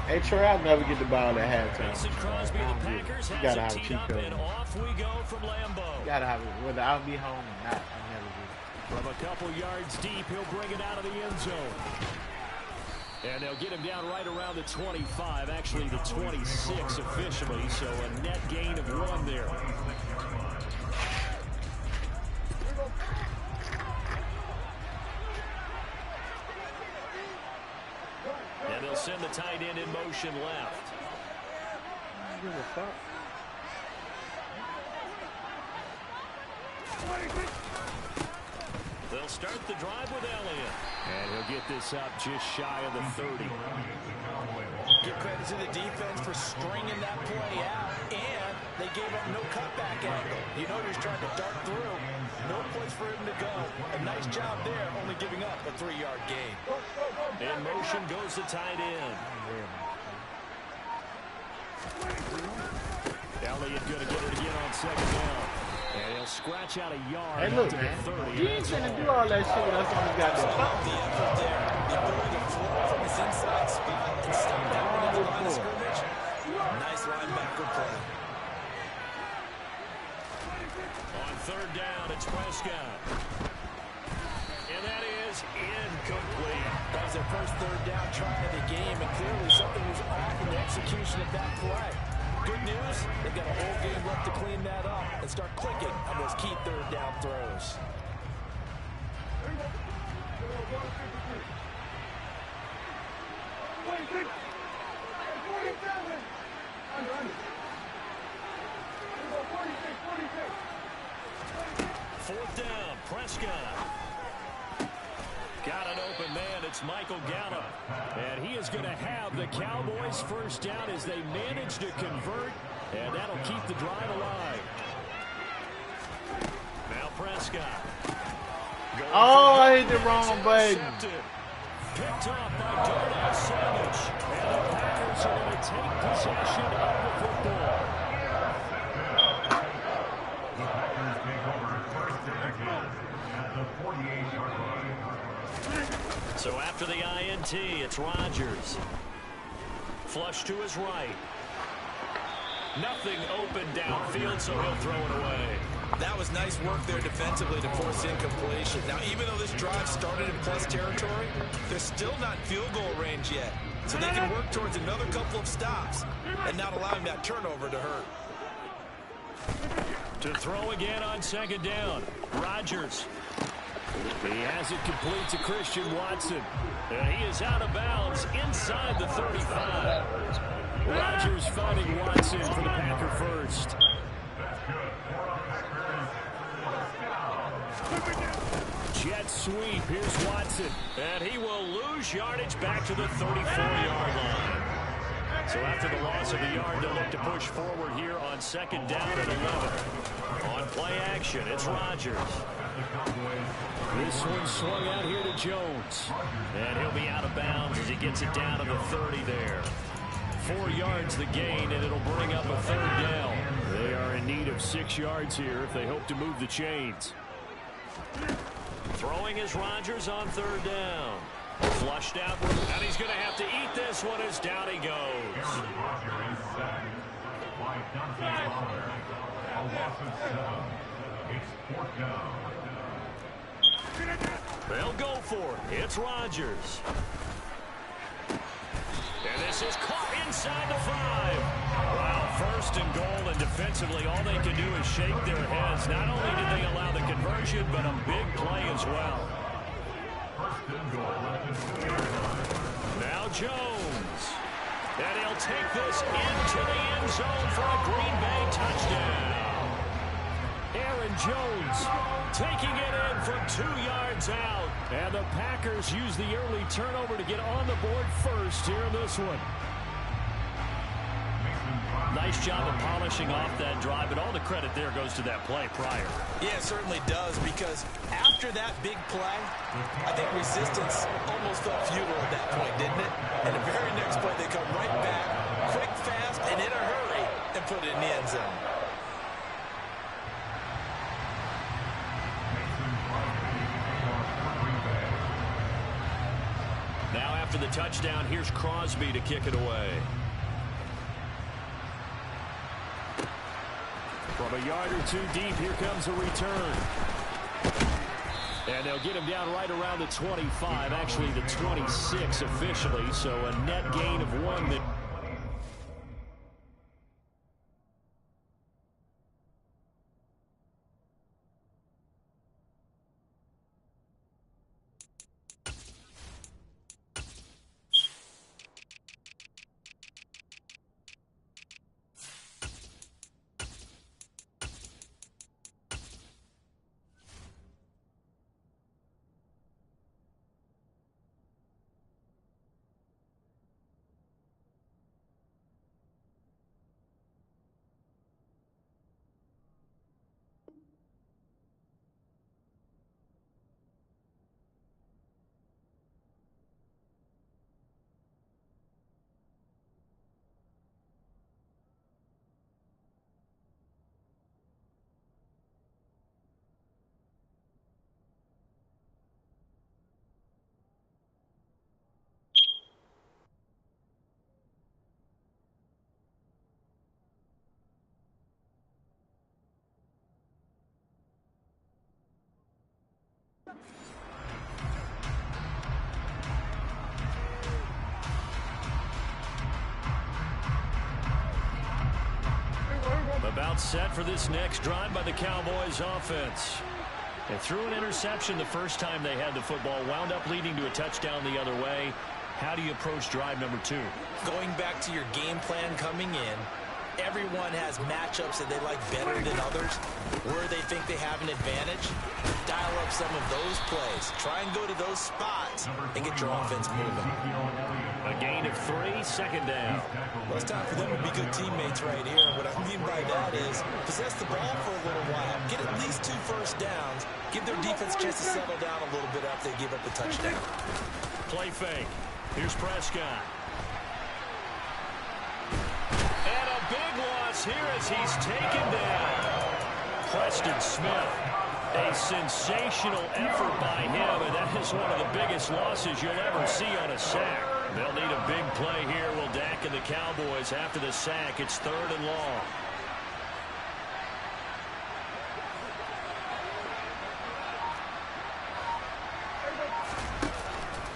Hey, Trey, I'll never get the ball at halftime. Crosby, the Packers you gotta have a teed cheat up, code. and off we go from Lambeau. You gotta have it, whether I'll be home or not. I never do. From a couple yards deep, he'll bring it out of the end zone. And they'll get him down right around the 25, actually the 26 officially, so a net gain of 1 there. And they'll send the tight end in motion left. The They'll start the drive with Elliott. And he'll get this up just shy of the 30. Give credit to the defense for stringing that play out, and they gave up no cutback angle. You know he's trying to dart through. No place for him to go. A nice job there, only giving up a 3-yard gain. In motion goes the tight end. Elliott going to get it again on second down. And he'll scratch out a yard. Hey, look, to the man. 30. You ain't finna do all that shit. That's all we got to The effort there, the ability to flow from his inside spot and stop that one at the line of scrimmage. Nice linebacker play. On third down, it's Prescott. And that is incomplete. That was their first third down try of the game, and clearly something was off in the execution of that play. Good news, they've got a whole game left to clean that up and start clicking on those key third down throws. Fourth down, Prescott. Got an open man. It's Michael Gallup. And he is going to have the Cowboys first down as they manage to convert. And that'll keep the drive alive. Now Prescott. Oh, I hit the wrong button. Picked off by Darnell Savage. And the Packers are going to take possession of the football. The Packers take over first and 10 at the 48-yard line. So after the INT, it's Rodgers. Flush to his right. Nothing open downfield, so he'll throw it away. That was nice work there defensively to force incompletion. Now, even though this drive started in plus territory, they're still not field goal range yet. So they can work towards another couple of stops and not allowing that turnover to hurt. To throw again on second down. Rodgers. He has it complete to Christian Watson. And he is out of bounds inside the 35. Rodgers finding Watson for the Packer first. Jet sweep. Here's Watson. And he will lose yardage back to the 34-yard line. So after the loss of a yard, they'll look to push forward here on second down at 11. On play action, it's Rodgers. This one swung out here to Jones. And he'll be out of bounds as he gets it down to the 30 there. 4 yards the gain, and it'll bring up a third down. They are in need of 6 yards here if they hope to move the chains. Throwing is Rodgers on third down. Flushed out, and he's going to have to eat this one as down he goes. They'll go for it. It's Rodgers. And this is caught inside the 5. Wow, first and goal, and defensively all they can do is shake their heads. Not only did they allow the conversion, but a big play as well. Now Jones. And he'll take this into the end zone for a Green Bay touchdown. Aaron Jones taking it in from 2 yards out. And the Packers use the early turnover to get on the board first here in this one. Nice job of polishing off that drive, but all the credit there goes to that play prior. Yeah, it certainly does, because after that big play, I think resistance almost felt futile at that point, didn't it? And the very next play, they come right back, quick, fast, and in a hurry, and put it in the end zone. Now after the touchdown, here's Crosby to kick it away. From a yard or 2 deep, here comes a return. And they'll get him down right around the 25, actually the 26 officially, so a net gain of 1. About set for this next drive by the Cowboys offense. They threw an interception the first time they had the football, wound up leading to a touchdown the other way. How do you approach drive number 2? Going back to your game plan coming in, everyone has matchups that they like better than others, where they think they have an advantage. Dial up some of those plays. Try and go to those spots and get your offense moving. A gain of 3, second down. Well, it's time for them to be good teammates right here. And what I mean by that is possess the ball for a little while. Get at least 2 first downs. Give their defense a chance to settle down a little bit after they give up the touchdown. Play fake. Here's Prescott. And a big loss here as he's taken down. Preston Smith. A sensational effort by him, and that is one of the biggest losses you'll ever see on a sack. They'll need a big play here, will Dak and the Cowboys after the sack. It's 3rd and long.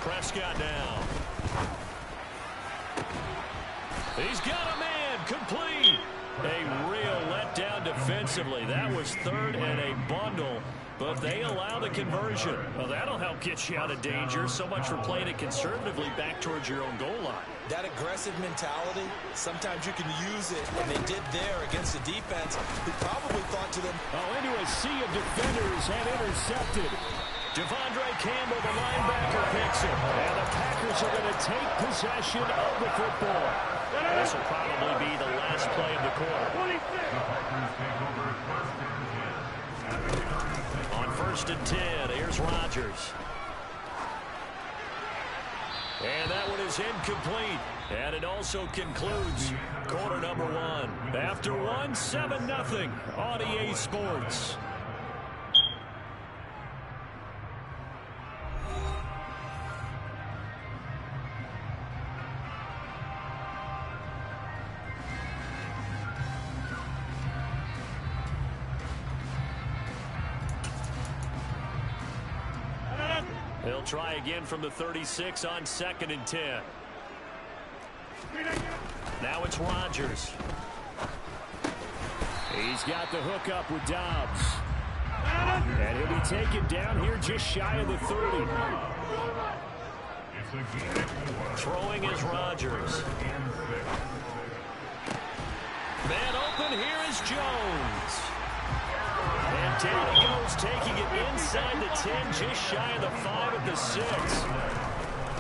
Prescott now. He's got a man, complete. A real letdown defensively. That was 3rd and a bundle, but they allow the conversion. Well, that'll help get you out of danger. So much for playing it conservatively back towards your own goal line. That aggressive mentality, sometimes you can use it, and they did there against the defense who probably thought to them, into a sea of defenders and intercepted. Devondre Campbell, the linebacker, picks it. And the Packers are going to take possession of the football. This will probably be the last play of the quarter. On 1st and 10, here's Rodgers. And that one is incomplete. And it also concludes quarter number 1. After 1, 7-0 on EA Sports. They'll try again from the 36 on 2nd and 10. Now it's Rodgers. He's got the hook up with Dobbs. And he'll be taken down here just shy of the 30. Throwing is Rodgers. Man open, here is Jones. And down he goes, taking it inside the 10, just shy of the 5 at the 6.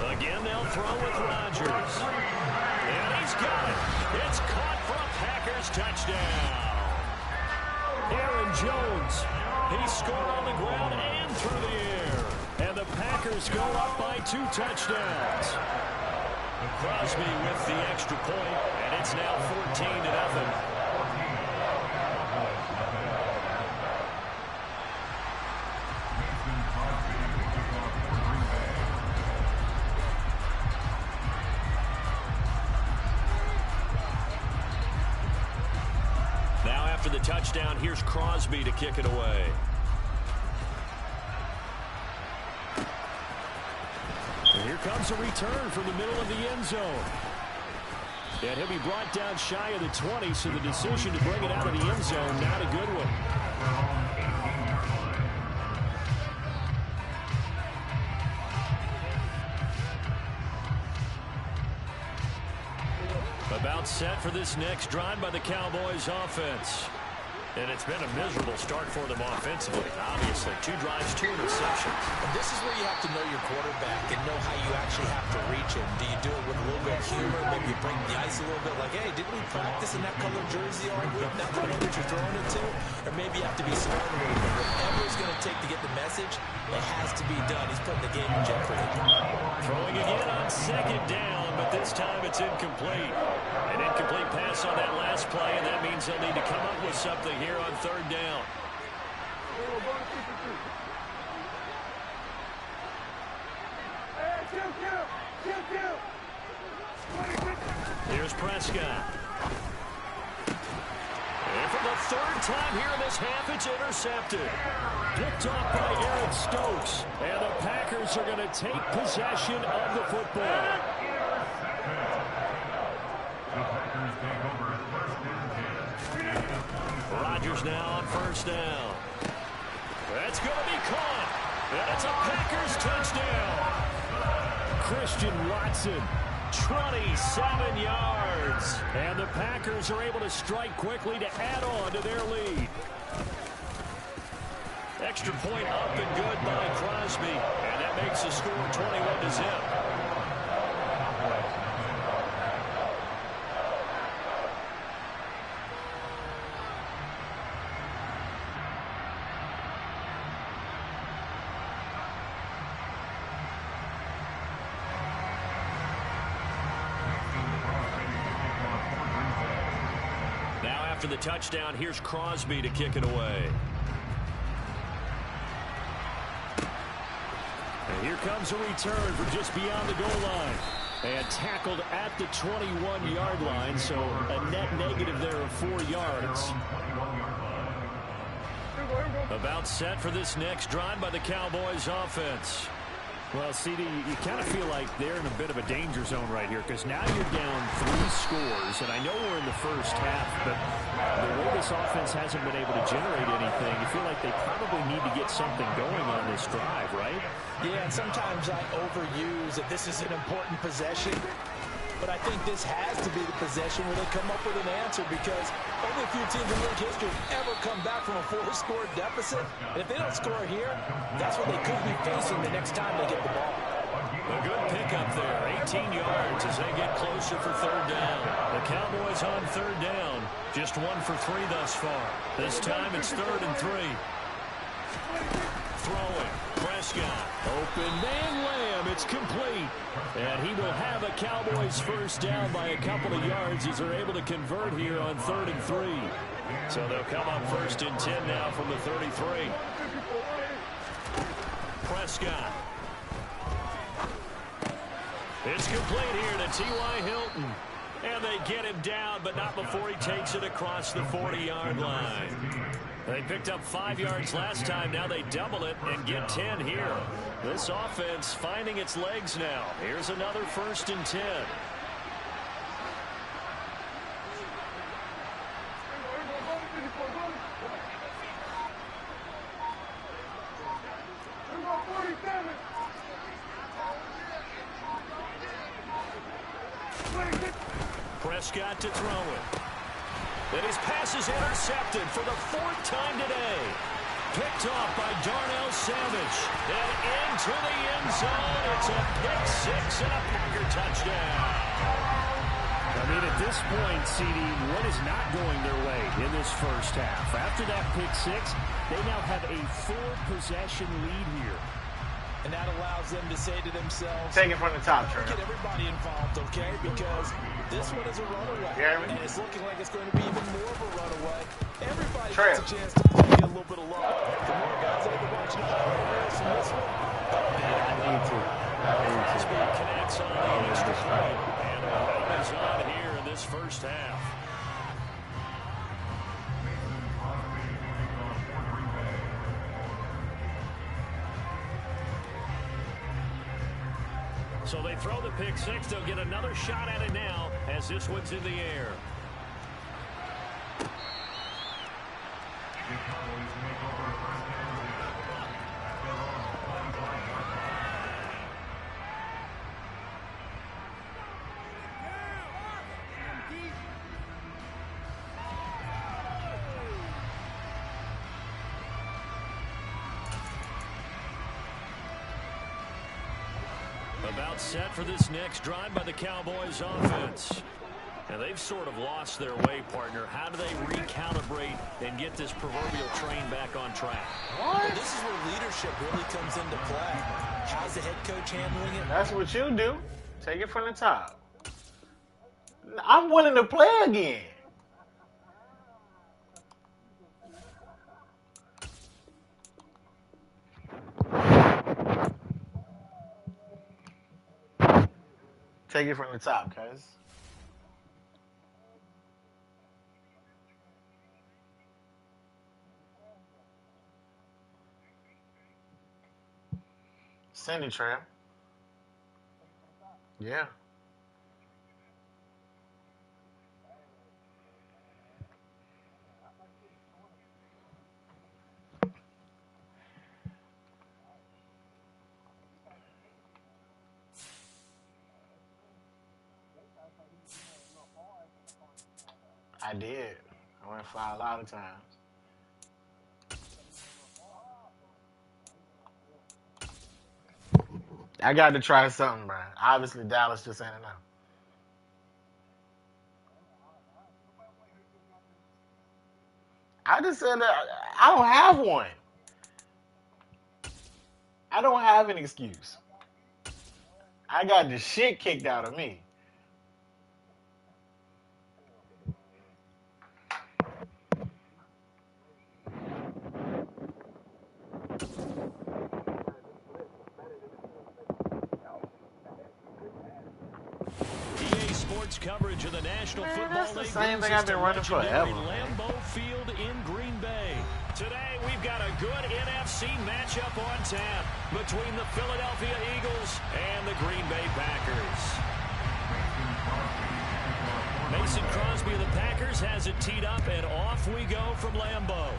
Again, they'll throw with Rodgers. And he's got it. It's caught for a Packers touchdown. Aaron Jones, he scored on the ground and through the air. And the Packers go up by 2 touchdowns. Crosby with the extra point, and it's now 14-0. For the touchdown, here's Crosby to kick it away. And here comes a return from the middle of the end zone. And he'll be brought down shy of the 20, so the decision to bring it out of the end zone, not a good one. About set for this next drive by the Cowboys offense. And it's been a miserable start for them offensively. Obviously, 2 drives, 2 interceptions. And this is where you have to know your quarterback and know how you actually have to reach him. Do you do it with a little bit of humor? Maybe you break the ice a little bit like, hey, didn't we practice in that colored jersey all week? That one that you're throwing it to? Or maybe you have to be smart a little bit. Whatever it's going to take to get the message, it has to be done. He's putting the game in jeopardy. Throwing again on 2nd down, but this time it's incomplete. An incomplete pass on that last play, and that means they'll need to come up with something here on 3rd down. Here's Prescott. And for the third time here in this half, it's intercepted. Picked off by Eric Stokes. And the Packers are going to take possession of the football. Rodgers now on first down. That's going to be caught. And it's a Packers touchdown. Christian Watson, 27 yards. And the Packers are able to strike quickly to add on to their lead. Extra point up and good by Crosby. And that makes the score 21-0. After the touchdown, here's Crosby to kick it away. And here comes a return for just beyond the goal line. And tackled at the 21-yard line, so a net negative there of 4 yards. About set for this next drive by the Cowboys offense. Well, CD, you kind of feel like they're in a bit of a danger zone right here because now you're down 3 scores, and I know we're in the first half, but the way this offense hasn't been able to generate anything, you feel like they probably need to get something going on this drive, right? Yeah, and sometimes I overuse that this is an important possession, but I think this has to be the possession where they come up with an answer because only a few teams in league history have ever come back from a 4-score deficit. And if they don't score here, that's what they could be facing the next time they get the ball. A good pickup there, 18 yards as they get closer for third down. The Cowboys on third down, just 1 for 3 thus far. This time it's 3rd and 3. Throwing, Prescott, open man Lamb, it's complete. And he will have a Cowboys first down by a couple of yards as they're able to convert here on 3rd and 3. So they'll come up 1st and 10 now from the 33. Prescott. It's complete here to T.Y. Hilton. And they get him down, but not before he takes it across the 40-yard line. They picked up 5 yards last time. Now they double it and get 10 here. This offense finding its legs now. Here's another 1st and 10. Prescott to throw it. And his pass is intercepted for the 4th time today. Picked off by Darnell Savage. And into the end zone. It's a pick 6 and a Packer touchdown. I mean, at this point, CD, what is not going their way in this first half? After that pick 6, they now have a 4-possession lead here. And that allows them to say to themselves, take it from the top, Trey. Get everybody involved, okay? Because this one is a runaway. Yeah, and it's looking like it's going to be even more of a runaway. Everybody Trey. gets a chance to play a little bit of luck. The more guys able to watch highlights from this one, I need to. Speed connects on the extra point. And the run is on here in this first half. So they throw the pick 6. They'll get another shot at it now as this one's in the air. About set for this next drive by the Cowboys offense. And they've sort of lost their way, partner. How do they recalibrate and get this proverbial train back on track? Well, this is where leadership really comes into play. How's the head coach handling it? That's what you do. Take it from the top. I'm willing to play again. Take it from the top, cuz. Send it, Trev. Yeah. I did. I went fly a lot of times. I got to try something, bro. Obviously, Dallas just ain't enough. I just said that I don't have one. I don't have an excuse. I got the shit kicked out of me. EA Sports coverage of the National Football That's the League. same thing I've been running forever. Lambeau Field in Green Bay. Today, we've got a good NFC matchup on tap between the Philadelphia Eagles and the Green Bay Packers. Mason Crosby of the Packers has it teed up, and off we go from Lambeau.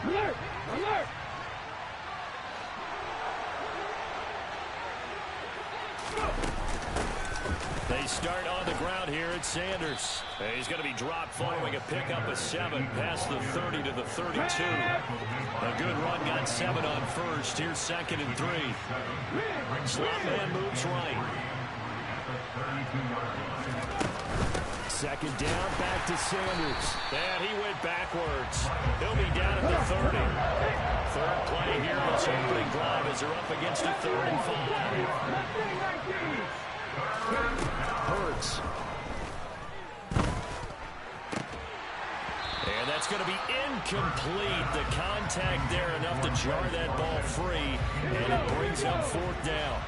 Alert! Alert! They start on the ground here at Sanders. He's going to be dropped following a pickup of 7 past the 30 to the 32. A good run got 7 on first. Here's 2nd and 3. Slot man moves right. 2nd down, back to Sanders. And he went backwards. He'll be down at the 30. Third play here in this opening drive as they're up against a 3rd and 5. Hurts. And that's going to be incomplete. The contact there enough to jar that ball free. And it brings up 4th down.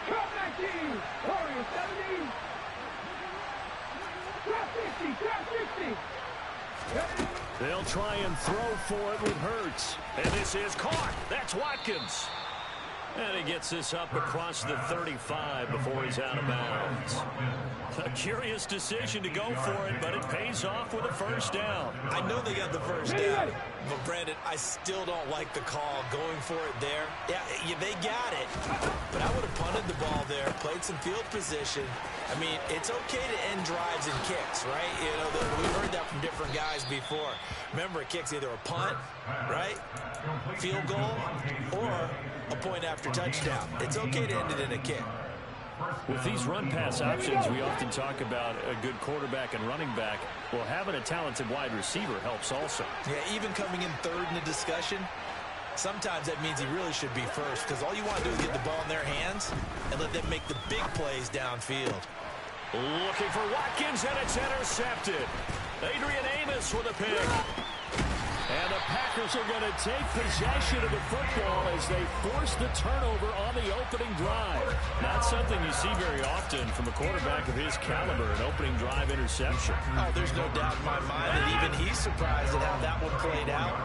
Come back in! Warriors 70! Drop 50! Drop 50! They'll try and throw for it with Hurts. And this is caught. That's Watkins. And he gets this up across the 35 before he's out of bounds. A curious decision to go for it, but it pays off with a first down. I know they got the first down, but Brandon, I still don't like the call going for it there. Yeah, they got it, but I would have punted the ball there, played some field position. I mean, it's okay to end drives and kicks, right? You know, we've heard that from different guys before. Remember, a kick's either a punt, right, field goal, or a point after touchdown. It's okay to end it in a kick. With these run-pass options, we often talk about a good quarterback and running back. Well, having a talented wide receiver helps also. Yeah, even coming in third in the discussion, sometimes that means he really should be first, because all you want to do is get the ball in their hands and let them make the big plays downfield. Looking for Watkins, and it's intercepted. Adrian Amos with a pick. And the Packers are going to take possession of the football as they force the turnover on the opening drive. Not something you see very often from a quarterback of his caliber, an opening drive interception. Oh, there's no doubt in my mind that even he's surprised at how that one played out.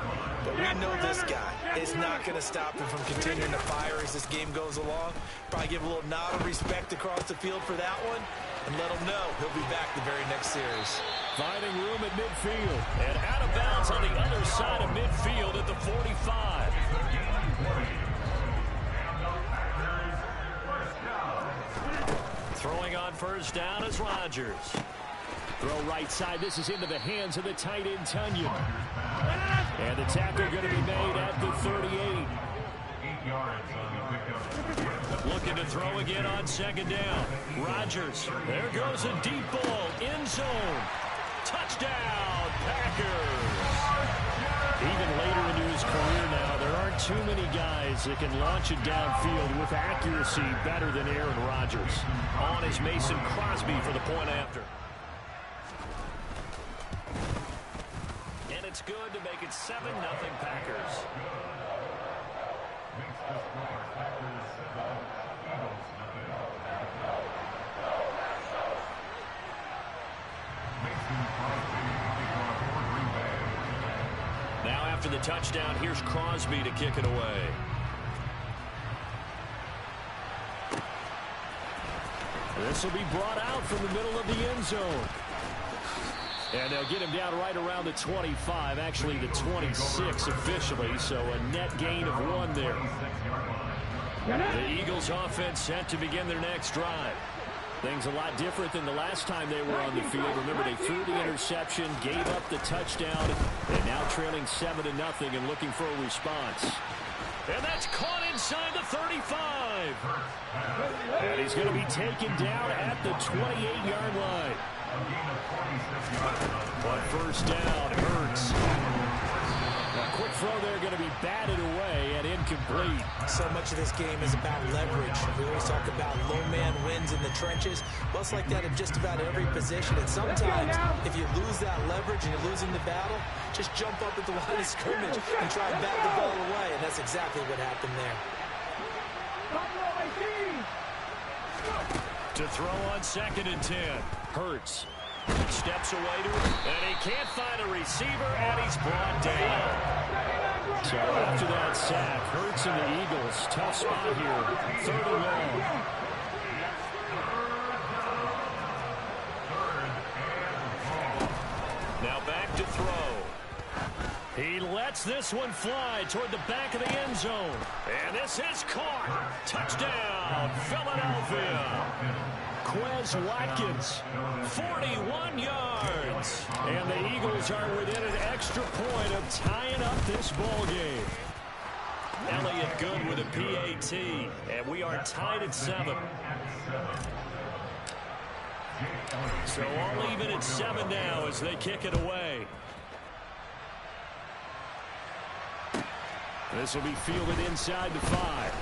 But we know this guy is not going to stop him from continuing to fire as this game goes along. Probably give a little nod of respect across the field for that one and let him know he'll be back the very next series. Finding room at midfield and out of bounds on the other side of midfield at the 45. Throwing on first down is Rodgers. Throw right side. This is into the hands of the tight end, Tunyon. And the tackle going to be made at the 38. Looking to throw again on second down. Rodgers. There goes a deep ball. End zone. Touchdown, Packers. Even later into his career now, there aren't too many guys that can launch it downfield with accuracy better than Aaron Rodgers. On is Mason Crosby for the point after. And it's good to make it 7-0 Packers. Now after the touchdown, here's Crosby to kick it away. This will be brought out from the middle of the end zone. And they'll get him down right around the 25, actually the 26 officially, so a net gain of 1 there. The Eagles offense set to begin their next drive. Things a lot different than the last time they were on the field. Remember, they threw the interception, gave up the touchdown, and now trailing 7-0 and looking for a response. And that's caught inside the 35. And he's going to be taken down at the 28-yard line. On first down, Hurts. A quick throw there going to be batted away and incomplete. So much of this game is about leverage. We always talk about low man wins in the trenches. Well, it's like that in just about every position. And sometimes, if you lose that leverage and you're losing the battle, just jump up at the line of scrimmage and try and bat the ball away. And that's exactly what happened there. To throw on 2nd and 10. Hurts. Steps away to him, and he can't find a receiver, and he's brought down. So after that sack, Hurts and the Eagles, tough spot here, 3rd and long. Now back to throw. He lets this one fly toward the back of the end zone. And this is caught. Touchdown, Philadelphia. Quez Watkins, 41 yards. And the Eagles are within an extra point of tying up this ball game. Elliott good with a PAT. And we are tied at 7. So all even at 7 now as they kick it away. This will be fielded inside the 5.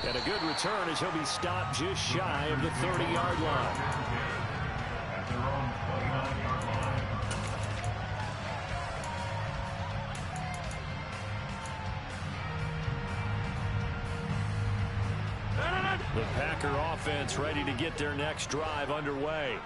And a good return as he'll be stopped just shy of the 30-yard line. The Packer offense ready to get their next drive underway.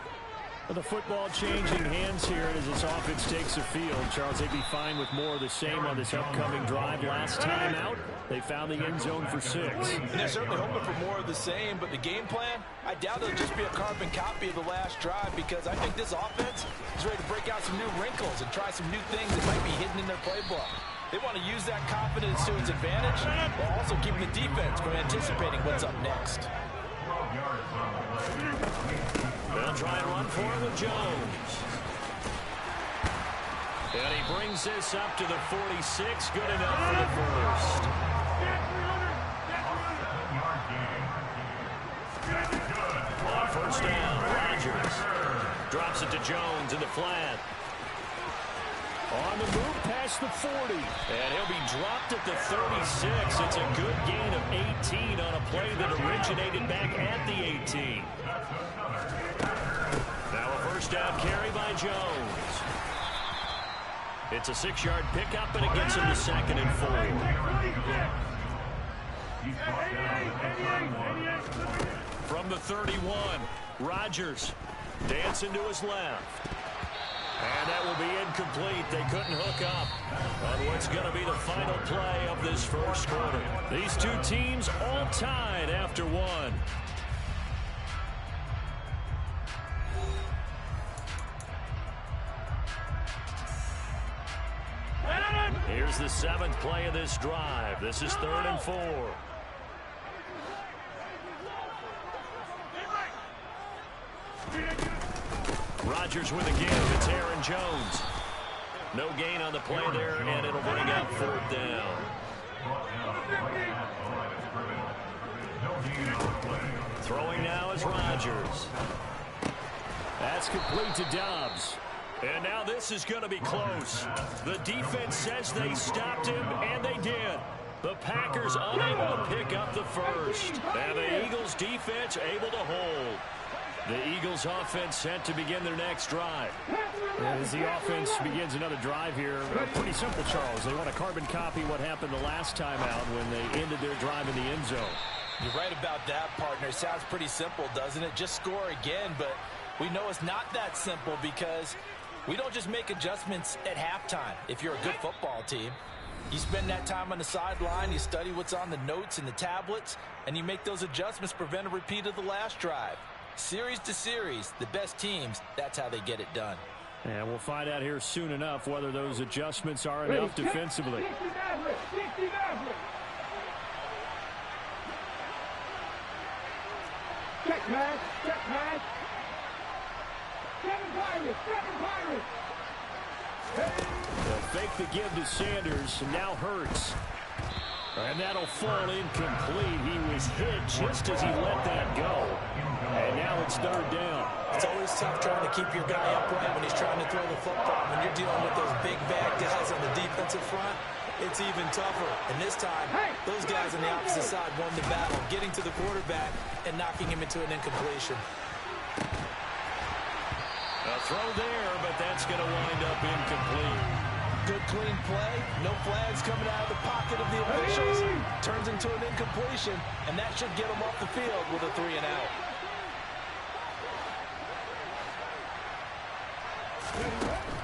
The football changing hands here as this offense takes the field. Charles, they'd be fine with more of the same on this upcoming drive. Last time out, they found the end zone for 6. And they're certainly hoping for more of the same, but the game plan, I doubt it'll just be a carbon copy of the last drive, because I think this offense is ready to break out some new wrinkles and try some new things that might be hidden in their playbook. They want to use that confidence to its advantage, while also keeping the defense from anticipating what's up next. They'll try and run for it with Jones. And he brings this up to the 46. Good enough for the first. On first down, Rodgers drops it to Jones in the flat. On the move past the 40. And he'll be dropped at the 36. It's a good gain of 18 on a play that originated back at the 18. Now a first down carry by Jones. It's a 6-yard pickup, and it gets him to 2nd and 4. From the 31, Rodgers dancing to his left. And that will be incomplete. They couldn't hook up on what's going to be the final play of this first quarter. These two teams all tied after 1. Here's the 7th play of this drive. This is 3rd and 4. Rodgers with a give. It's Aaron Jones. No gain on the play there, and it'll bring up 4th down. Throwing now is Rodgers. That's complete to Dobbs. And now this is going to be close. The defense says they stopped him, and they did. The Packers unable to pick up the first. And the Eagles defense able to hold. The Eagles offense set to begin their next drive. As the offense begins another drive here, pretty simple, Charles. They want to carbon copy what happened the last time out when they ended their drive in the end zone. You're right about that, partner. It sounds pretty simple, doesn't it? Just score again, but we know it's not that simple, because we don't just make adjustments at halftime. If you're a good football team, you spend that time on the sideline, you study what's on the notes and the tablets, and you make those adjustments to prevent a repeat of the last drive. Series to series, the best teams, that's how they get it done. And we'll find out here soon enough whether those adjustments are enough defensively. Check pass, check pass. Seven Pirates. They'll fake the give to Sanders, and now Hurts. And that'll fall incomplete. He was hit just as he let that go. And now it's 3rd down. It's always tough trying to keep your guy upright when he's trying to throw the football. When you're dealing with those big bad guys on the defensive front, it's even tougher. And this time, those guys on the opposite side won the battle, getting to the quarterback and knocking him into an incompletion. A throw there, but that's going to wind up incomplete. Good, clean play. No flags coming out of the pocket of the officials. Turns into an incompletion, and that should get them off the field with a 3 and out.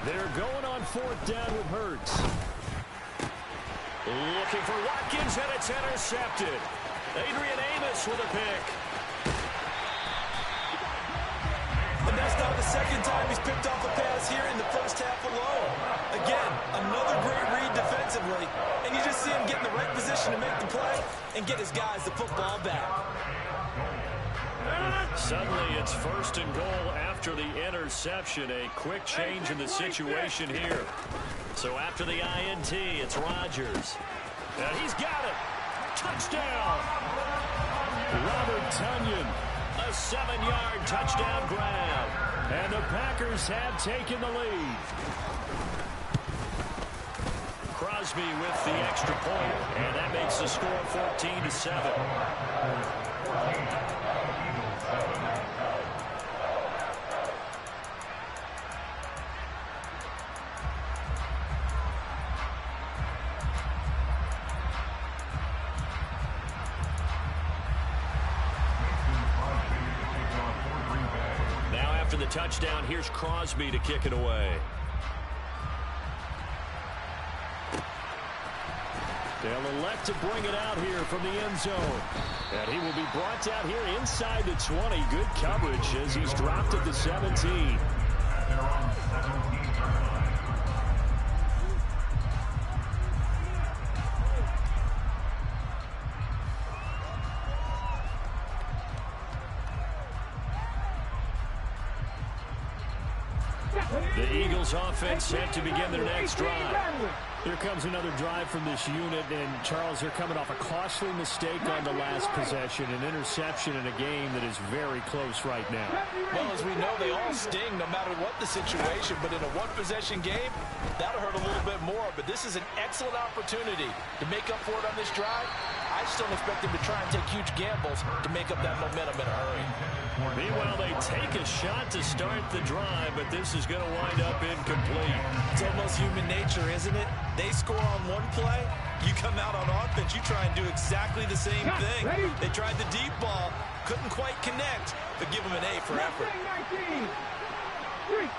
They're going on 4th down with Hurts. Looking for Watkins, and it's intercepted. Adrian Amos with a pick. And that's not the second time he's picked off a pass here in the first half alone. Again, another great read defensively, and you just see him get in the right position to make the play and get his guys the football back. Suddenly it's 1st and goal after the interception. A quick change in the situation here. So after the INT, it's Rodgers. And he's got it. Touchdown. Robert Tonyan. A 7-yard touchdown grab. And the Packers have taken the lead. Crosby with the extra point, and that makes the score 14-7. After the touchdown, here's Crosby to kick it away. They'll elect to bring it out here from the end zone. And he will be brought down here inside the 20. Good coverage as he's dropped at the 17. The Eagles offense set to begin their next drive. Here comes another drive from this unit, and Charles, they're coming off a costly mistake on the last possession, an interception in a game that is very close right now. Well, as we know, they all sting no matter what the situation, but in a one-possession game, that'll hurt a little bit more. But this is an excellent opportunity to make up for it on this drive. I just don't expect them to try and take huge gambles to make up that momentum in a hurry. Meanwhile, they take a shot to start the drive, but this is going to wind up incomplete. It's almost human nature, isn't it? They score on one play, you come out on offense, you try and do exactly the same thing. They tried the deep ball, couldn't quite connect, but give them an A for effort.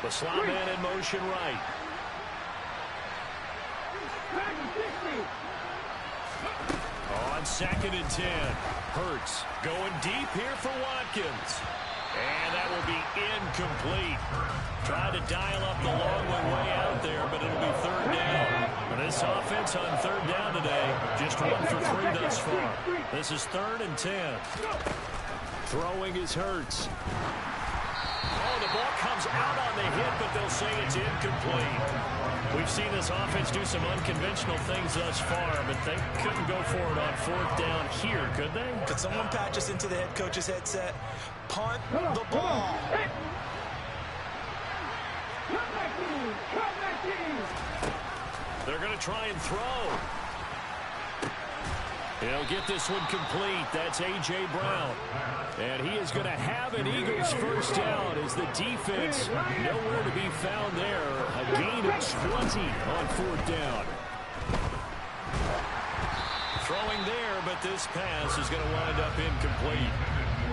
The slot man in motion right. On 2nd and 10, Hurts going deep here for Watkins. And that will be incomplete. Trying to dial up the long way out there, but it'll be 3rd down. This offense on 3rd down today, just 1 for 3 thus far. This is 3rd and 10. Throwing is Hurts. Oh, the ball comes out on the hit, but they'll say it's incomplete. We've seen this offense do some unconventional things thus far, but they couldn't go for it on 4th down here, could they? Could someone patch us into the head coach's headset? Punt the ball. They're going to try and throw. He'll get this one complete. That's A.J. Brown. And he is going to have an Eagles first down as the defense nowhere to be found there. A gain of 20 on 4th down. Throwing there, but this pass is going to wind up incomplete.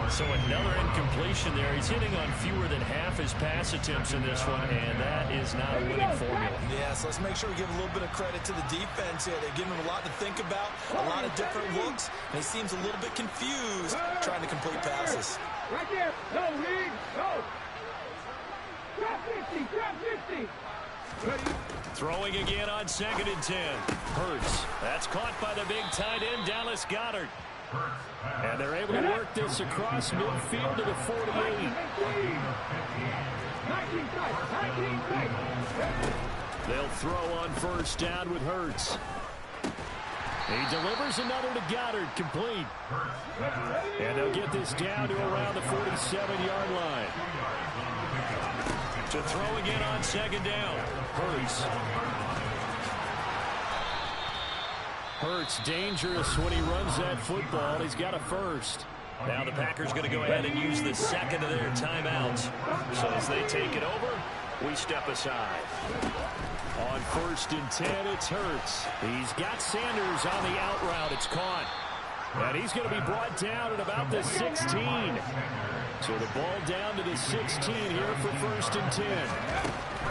So another incompletion there. He's hitting on fewer than half his pass attempts in this one, and that is not a winning formula. Yeah, so let's make sure we give a little bit of credit to the defense here. They've given him a lot to think about, a lot of different looks, and he seems a little bit confused trying to complete passes. Right there. No, lead. Go. Drop 50. Drop 50. Ready? Throwing again on 2nd and 10. Hurts. That's caught by the big tight end, Dallas Goedert. And they're able to work this across midfield to the 48. They'll throw on 1st down with Hurts. He delivers another to Goddard, complete. And they'll get this down to around the 47-yard line. To throw again on 2nd down. Hurts dangerous when he runs that football. He's got a first. Now the Packers going to go ahead and use the second of their timeouts. So as they take it over, we step aside. On 1st and 10, it's Hurts. He's got Sanders on the out route. It's caught. And he's going to be brought down at about the 16. So the ball down to the 16 here for 1st and 10.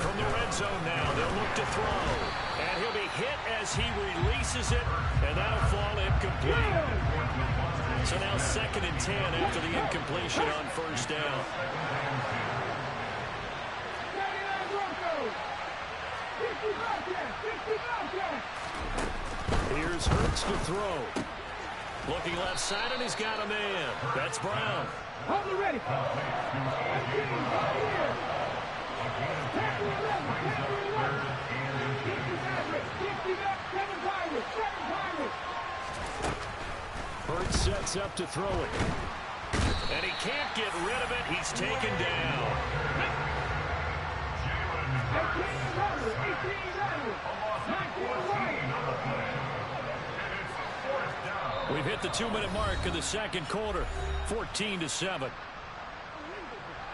From the red zone now, they'll look to throw. And he'll be hit as he releases it, and that'll fall incomplete. So now 2nd and 10 after the incompletion on 1st down. Here's Hurts to throw. Looking left side, and he's got a man. That's Brown. Hold it ready. Hurts sets up to throw it. And he can't get rid of it. He's taken down. We've hit the 2-minute mark of the 2nd quarter. 14-7.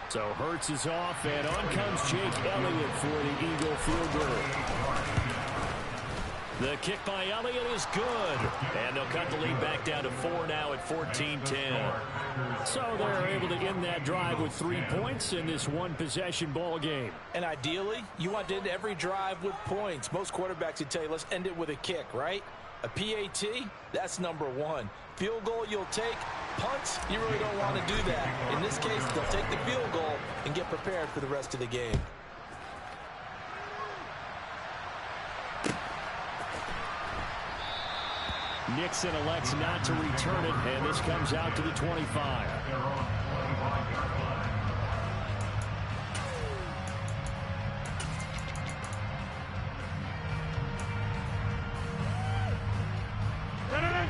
So Hurts is off, and on comes Jake Elliott for the Eagle field goal. The kick by Elliott is good. And they'll cut the lead back down to 4 now at 14-10. So they're able to end that drive with 3 points in this one-possession ball game. And ideally, you want to end every drive with points. Most quarterbacks would tell you, let's end it with a kick, right? A PAT, that's number 1. Field goal you'll take. Punts, you really don't want to do that. In this case, they'll take the field goal and get prepared for the rest of the game. Nixon elects not to return it, and this comes out to the 25.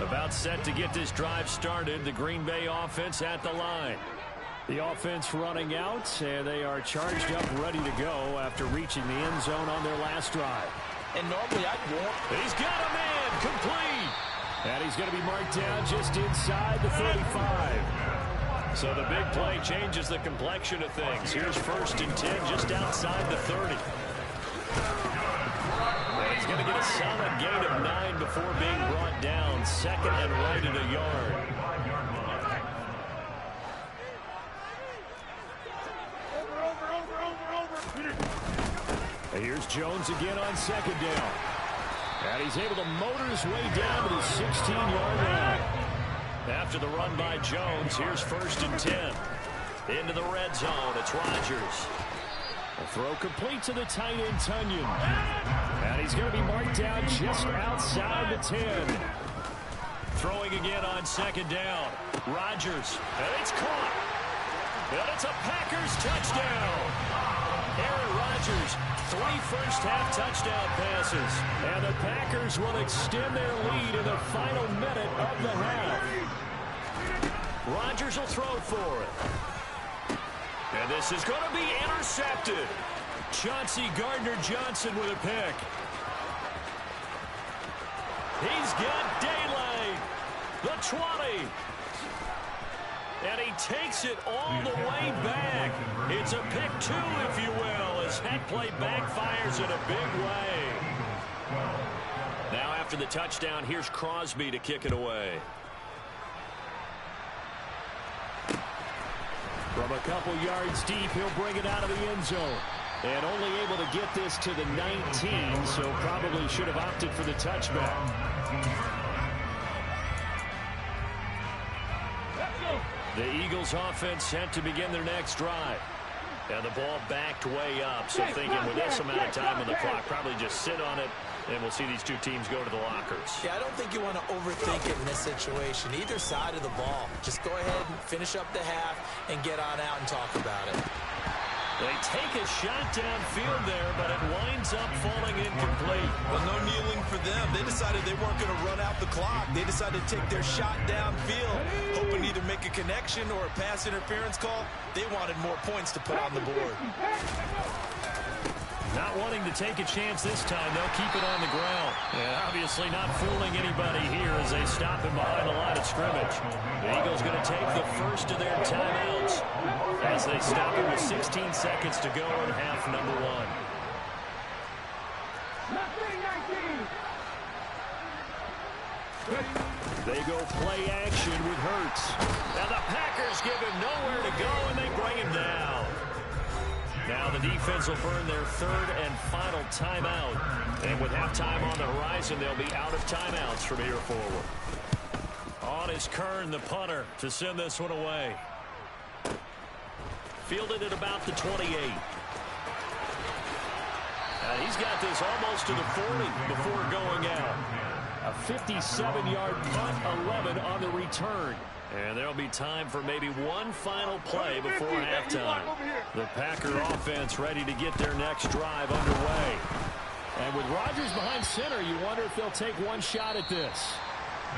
About set to get this drive started. The Green Bay offense at the line. The offense running out, and they are charged up, ready to go after reaching the end zone on their last drive. And normally I'd want... He's got a man complete. And he's going to be marked down just inside the 35. So the big play changes the complexion of things. Here's 1st and 10 just outside the 30. And he's going to get a solid gain of 9 before being brought down. 2nd and right at a yard. And here's Jones again on 2nd down. And he's able to motor his way down to the 16-yard line. After the run by Jones, here's 1st and 10. Into the red zone, it's Rodgers. A throw complete to the tight end, Tunyon. And he's going to be marked down just outside the 10. Throwing again on 2nd down. Rodgers, and it's caught. And it's a Packers touchdown. Aaron Rodgers, 3 first-half touchdown passes. And the Packers will extend their lead in the final minute of the half. Rodgers will throw for it. And this is going to be intercepted. Chauncey Gardner-Johnson with a pick. He's got daylight. The 20. And he takes it all the way back. It's a pick 2, if you will, as that play backfires in a big way. Now after the touchdown, here's Crosby to kick it away. From a couple yards deep, he'll bring it out of the end zone. And only able to get this to the 19, so probably should have opted for the touchback. The Eagles offense set to begin their next drive. And the ball backed way up, so thinking with this amount of time on the clock, probably just sit on it, and we'll see these two teams go to the lockers. Yeah, I don't think you want to overthink it in this situation. Either side of the ball. Just go ahead and finish up the half and get on out and talk about it. They take a shot downfield there, but it winds up falling incomplete. Well, no kneeling for them. They decided they weren't going to run out the clock. They decided to take their shot downfield, hoping to either make a connection or a pass interference call. They wanted more points to put on the board. Not wanting to take a chance this time, they'll keep it on the ground. And obviously not fooling anybody here as they stop him behind the line of scrimmage. The Eagles going to take the first of their timeouts as they stop him with 16 seconds to go in half number 1. They go play action with Hurts. Now the Packers give him nowhere to go, and they bring him down. Now the defense will burn their 3rd and final timeout. And with halftime on the horizon, they'll be out of timeouts from here forward. On is Kern, the punter, to send this one away. Fielded at about the 28. And he's got this almost to the 40 before going out. A 57-yard punt, 11 on the return. And there'll be time for maybe one final play before halftime. The Packer offense ready to get their next drive underway. And with Rodgers behind center, you wonder if they'll take one shot at this.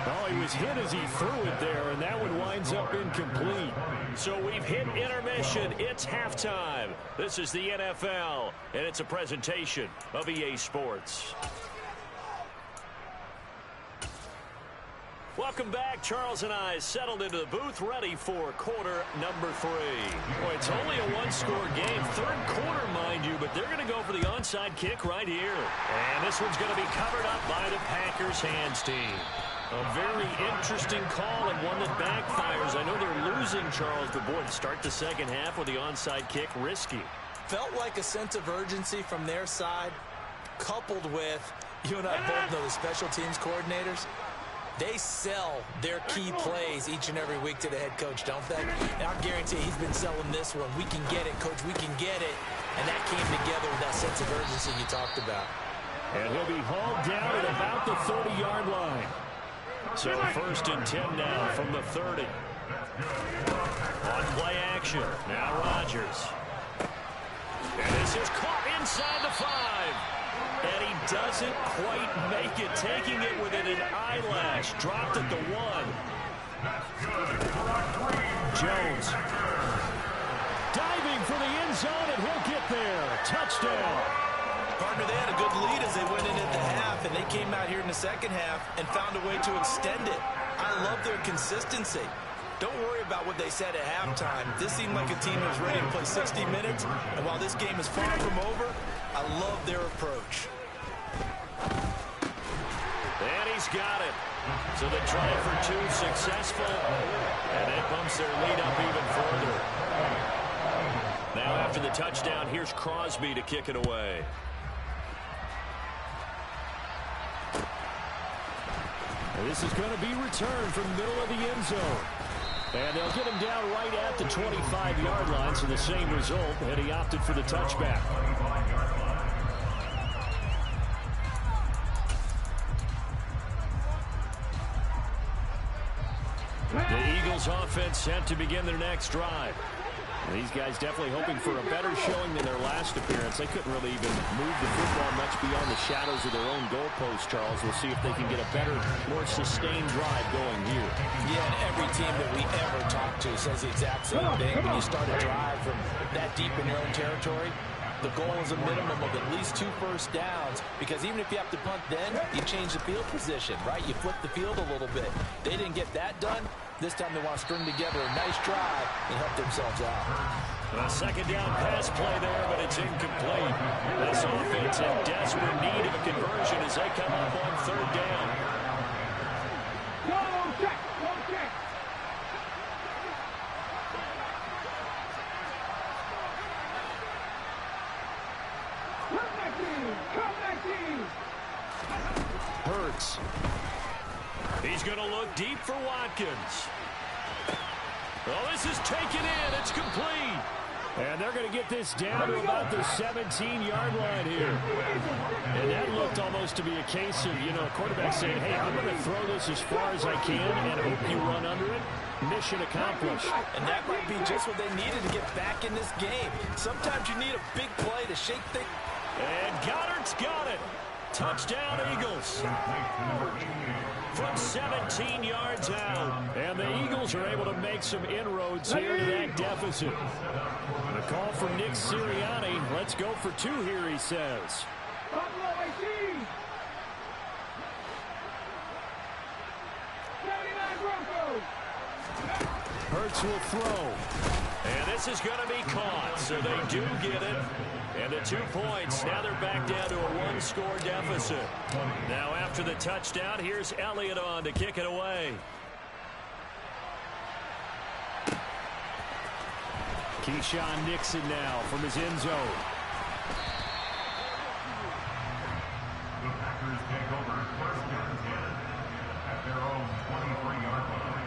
Oh, he was hit as he threw it there, and that one winds up incomplete. So we've hit intermission. It's halftime. This is the NFL, and it's a presentation of EA Sports. Welcome back. Charles and I settled into the booth ready for quarter number 3. Boy, it's only a one-score game. Third quarter, mind you, but they're going to go for the onside kick right here. And this one's going to be covered up by the Packers hands team. A very interesting call and one that backfires. I know they're losing, Charles, but boy, to start the second half with the onside kick, risky. Felt like a sense of urgency from their side, coupled with, you and I both know the special teams coordinators. They sell their key plays each and every week to the head coach, don't they? And I'll guarantee he's been selling this one. We can get it, coach, we can get it. And that came together with that sense of urgency you talked about. And he'll be hauled down at about the 30-yard line. So 1st and 10 now from the 30. On play action. Now Rodgers. And this is caught inside the 5. And he doesn't quite make it, taking it within an eyelash. Dropped at the 1. Jones. Diving for the end zone, and he'll get there. Touchdown. Partner, they had a good lead as they went in at the half, and they came out here in the second half and found a way to extend it. I love their consistency. Don't worry about what they said at halftime. This seemed like a team that was ready to play 60 minutes, and while this game is far from over, I love their approach. And he's got it. So the try for 2 successful, and it bumps their lead up even further. Now after the touchdown, here's Crosby to kick it away. And this is going to be returned from the middle of the end zone. And they'll get him down right at the 25-yard line, so the same result, and he opted for the touchback. The Eagles offense set to begin their next drive. These guys definitely hoping for a better showing than their last appearance. They couldn't really even move the football much beyond the shadows of their own goalpost, Charles. We'll see if they can get a better, more sustained drive going here. Yeah, and every team that we ever talk to says the exact same thing. When you start a drive from that deep in your own territory, the goal is a minimum of at least 2 first downs, because even if you have to punt then, you change the field position, right? You flip the field a little bit. They didn't get that done. This time they want to string together a nice drive and help themselves out. A second down pass play there, but it's incomplete. This offense in desperate need of a conversion as they come up on 3rd down. Go check, go check. Come back in, come back in. Hurts. He's going to look deep for Watkins. Oh, this is taken in. It's complete. And they're going to get this down to about the 17-yard line here. And that looked almost to be a case of, quarterback saying, hey, I'm going to throw this as far as I can and hope you run under it. Mission accomplished. And that might be just what they needed to get back in this game. Sometimes you need a big play to shake things. And Goddard's got it. Touchdown, Eagles. From 17 yards out. And the Eagles are able to make some inroads here to that deficit. The call from Nick Sirianni. Let's go for 2 here, he says. Buffalo 18. 79 Broncos. Hurts will throw. And this is going to be caught, so they do get it. And the 2 points, now they're back down to a 1-score deficit. Now after the touchdown, here's Elliott on to kick it away. Keyshawn Nixon now from his end zone. The Packers take over 1st and 10 at their own 23-yard line.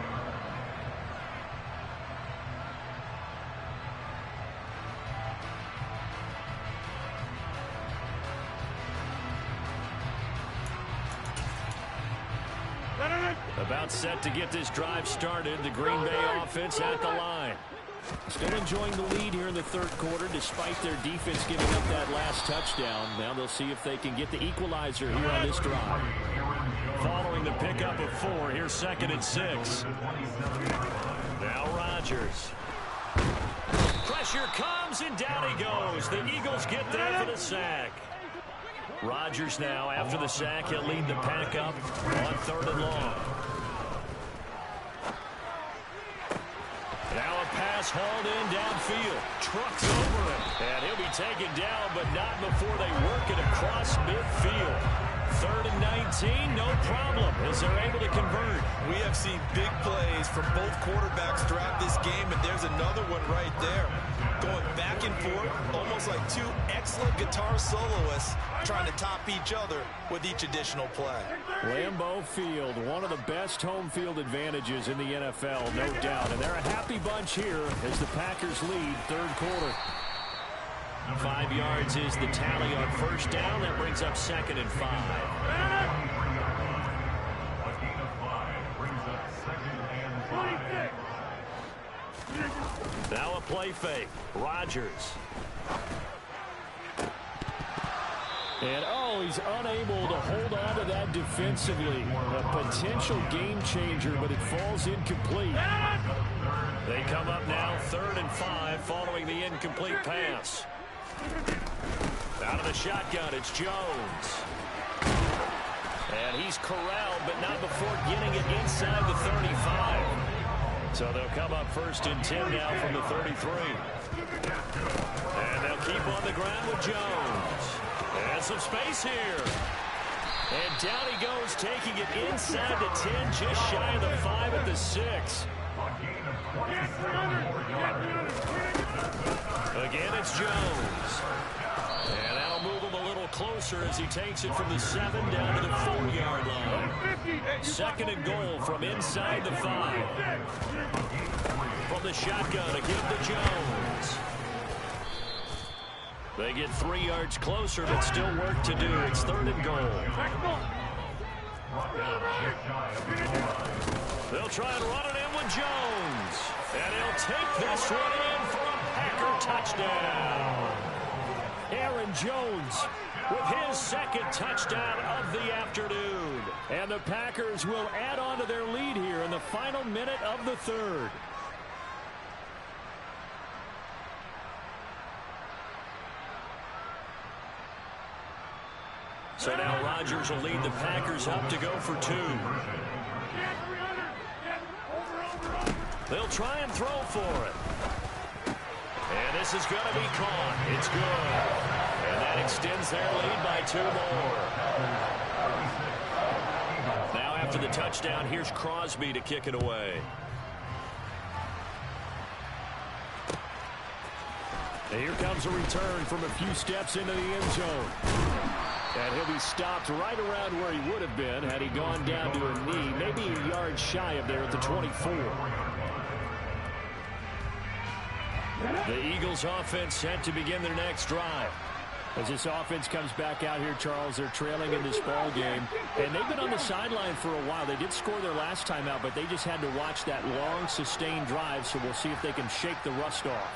About set to get this drive started. The Green Bay offense at the line. Still enjoying the lead here in the 3rd quarter despite their defense giving up that last touchdown. Now they'll see if they can get the equalizer here on this drive. Following the pickup of 4, here's 2nd and 6. Now Rodgers. Pressure comes and down he goes. The Eagles get there for the sack. Rodgers now, after the sack, he'll lead the pack up on 3rd and long. is hauled in downfield. Trucks over him. And he'll be taken down, but not before they work it across midfield. 3rd and 19, no problem, as they're able to convert. We have seen big plays from both quarterbacks throughout this game, and there's another one right there. Going back and forth, almost like two excellent guitar soloists trying to top each other with each additional play. Lambeau Field, one of the best home field advantages in the NFL, no doubt. And they're a happy bunch here as the Packers lead 3rd quarter. 5 yards is the tally on 1st down. That brings up 2nd and 5. A gain of 5 brings up 2nd and 5. Now a play fake. Rodgers. And, oh, he's unable to hold on to that defensively. A potential game changer, but it falls incomplete. They come up now 3rd and 5 following the incomplete pass. Out of the shotgun, it's Jones. And he's corralled, but not before getting it inside the 35. So they'll come up 1st and 10 now from the 33. And they'll keep on the ground with Jones. And some space here. And down he goes, taking it inside the 10, just shy of the 5 at the 6. Again, it's Jones. And that'll move him a little closer as he takes it from the 7 down to the 4-yard line. 2nd and goal from inside the 5. From the shotgun, again to Jones. They get 3 yards closer, but still work to do. It's 3rd and goal. They'll try and run it in with Jones. And he'll take this one in for a Packer touchdown. Aaron Jones with his 2nd touchdown of the afternoon. And the Packers will add on to their lead here in the final minute of the 3rd. So now Rodgers will lead the Packers up to go for 2. They'll try and throw for it. And this is going to be caught. It's good. And that extends their lead by 2 more. Now after the touchdown, here's Crosby to kick it away. And here comes a return from a few steps into the end zone. And he'll be stopped right around where he would have been had he gone down to a knee, maybe a yard shy of there at the 24. The Eagles offense set to begin their next drive. As this offense comes back out here, Charles, they're trailing in this ball game. And they've been on the sideline for a while. They did score their last time out, but they just had to watch that long, sustained drive, so we'll see if they can shake the rust off.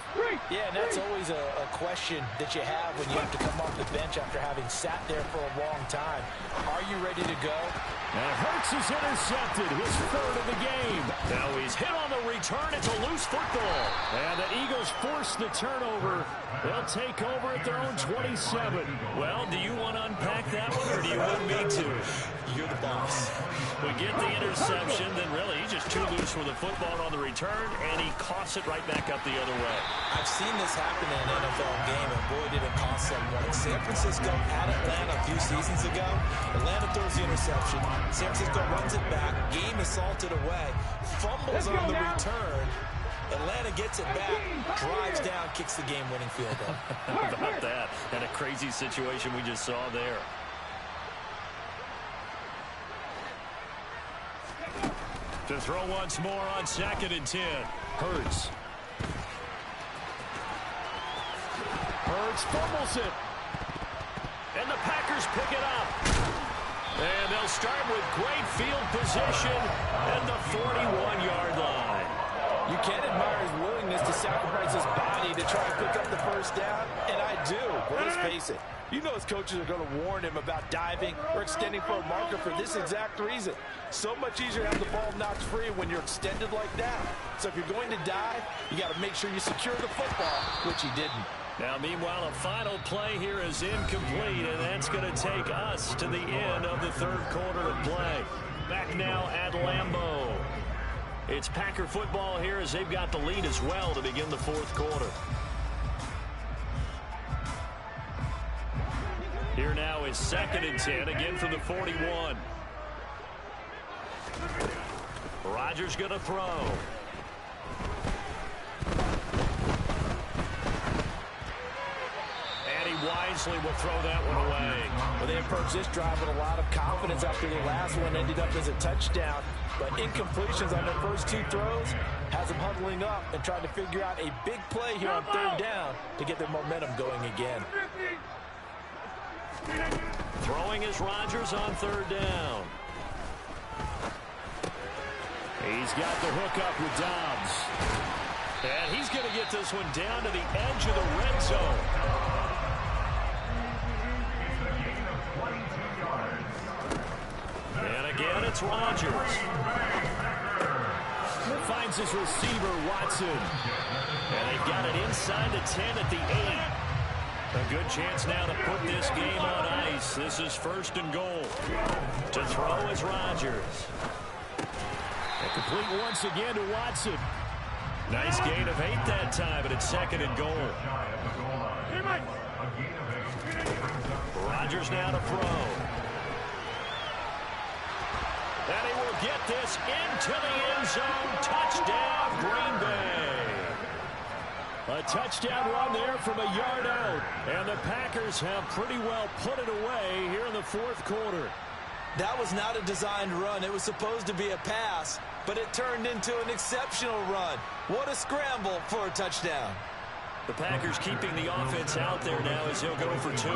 Yeah, and that's always a question that you have when you have to come off the bench after having sat there for a long time. Are you ready to go? And Hurts is intercepted, his 3rd of the game. Now he's hit on the return. It's a loose football. And the Eagles force the turnover. They'll take over at their own 27. Well, do you want to unpack that one, or do you want me to? You're the boss. We get the interception, then really he's just too loose with the football on the return, and he coughs it right back up the other way. I've seen this happen in an NFL game, and boy, did it cost someone. San Francisco at Atlanta a few seasons ago. Atlanta throws the interception. San Francisco runs it back. Game is salted away. Fumbles on the return. Atlanta gets it back, drives down, kicks the game-winning field goal. How about that? And a crazy situation we just saw there. To throw once more on 2nd and 10. Hurts. Hurts fumbles it. And the Packers pick it up. And they'll start with great field position and the 41-yard line. You can't admire his willingness to sacrifice his body to try and pick up the 1st down, and I do. But let's face it, you know his coaches are going to warn him about diving or extending for a marker for this exact reason. So much easier to have the ball knocked free when you're extended like that. So if you're going to dive, you got to make sure you secure the football, which he didn't. Now, meanwhile, a final play here is incomplete, and that's going to take us to the end of the 3rd quarter of play. Back now at Lambeau. It's Packer football here as they've got the lead as well to begin the fourth quarter. Here now is 2nd and 10, again from the 41. Rodgers going to throw. And he wisely will throw that one away. Well, they approached this drive with a lot of confidence after the last one ended up as a touchdown. But incompletions on their first 2 throws has them huddling up and trying to figure out a big play here on 3rd down to get their momentum going again. Throwing is Rodgers on 3rd down. He's got the hook up with Dobbs. And he's going to get this one down to the edge of the red zone. And again, it's Rodgers. Finds his receiver, Watson. And they've got it inside the 10 at the 8. A good chance now to put this game on ice. This is 1st and goal. To throw is Rodgers. And complete once again to Watson. Nice gain of 8 that time, but it's 2nd and goal. Rodgers now to throw. And he will get this into the end zone. Touchdown, Green Bay. A touchdown run there from a yard out. And the Packers have pretty well put it away here in the 4th quarter. That was not a designed run. It was supposed to be a pass, but it turned into an exceptional run. What a scramble for a touchdown. The Packers keeping the offense out there now as they'll go for 2.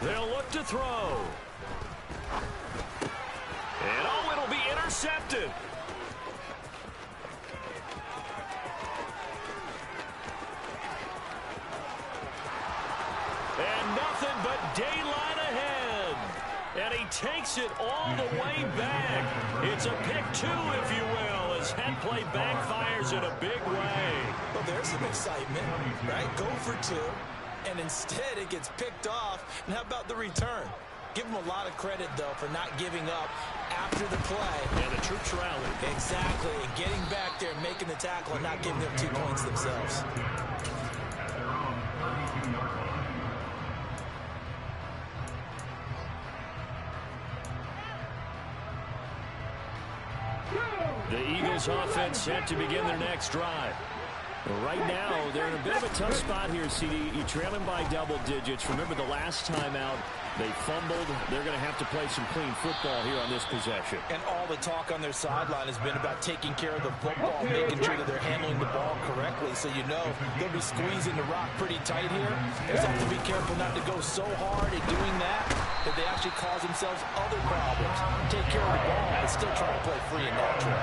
They'll look to throw. And oh, it'll be intercepted. And nothing but daylight ahead. And he takes it all the way back. It's a pick 2, if you will, as that play backfires in a big way. Well, there's some excitement, right? Go for 2, and instead it gets picked off. And how about the return? Give him a lot of credit, though, for not giving up after the play. And the troops rallied. Exactly, and getting back there, making the tackle, and not giving them 2 points themselves. The Eagles offense set to begin their next drive. Right now, they're in a bit of a tough spot here, CD. You're trailing by double digits. Remember the last time out, they fumbled. They're going to have to play some clean football here on this possession. And all the talk on their sideline has been about taking care of the football, making sure that they're handling the ball correctly. So you know they'll be squeezing the rock pretty tight here. They just have to be careful not to go so hard at doing that they actually cause themselves other problems. Take care of the ball, but still try to play free and natural.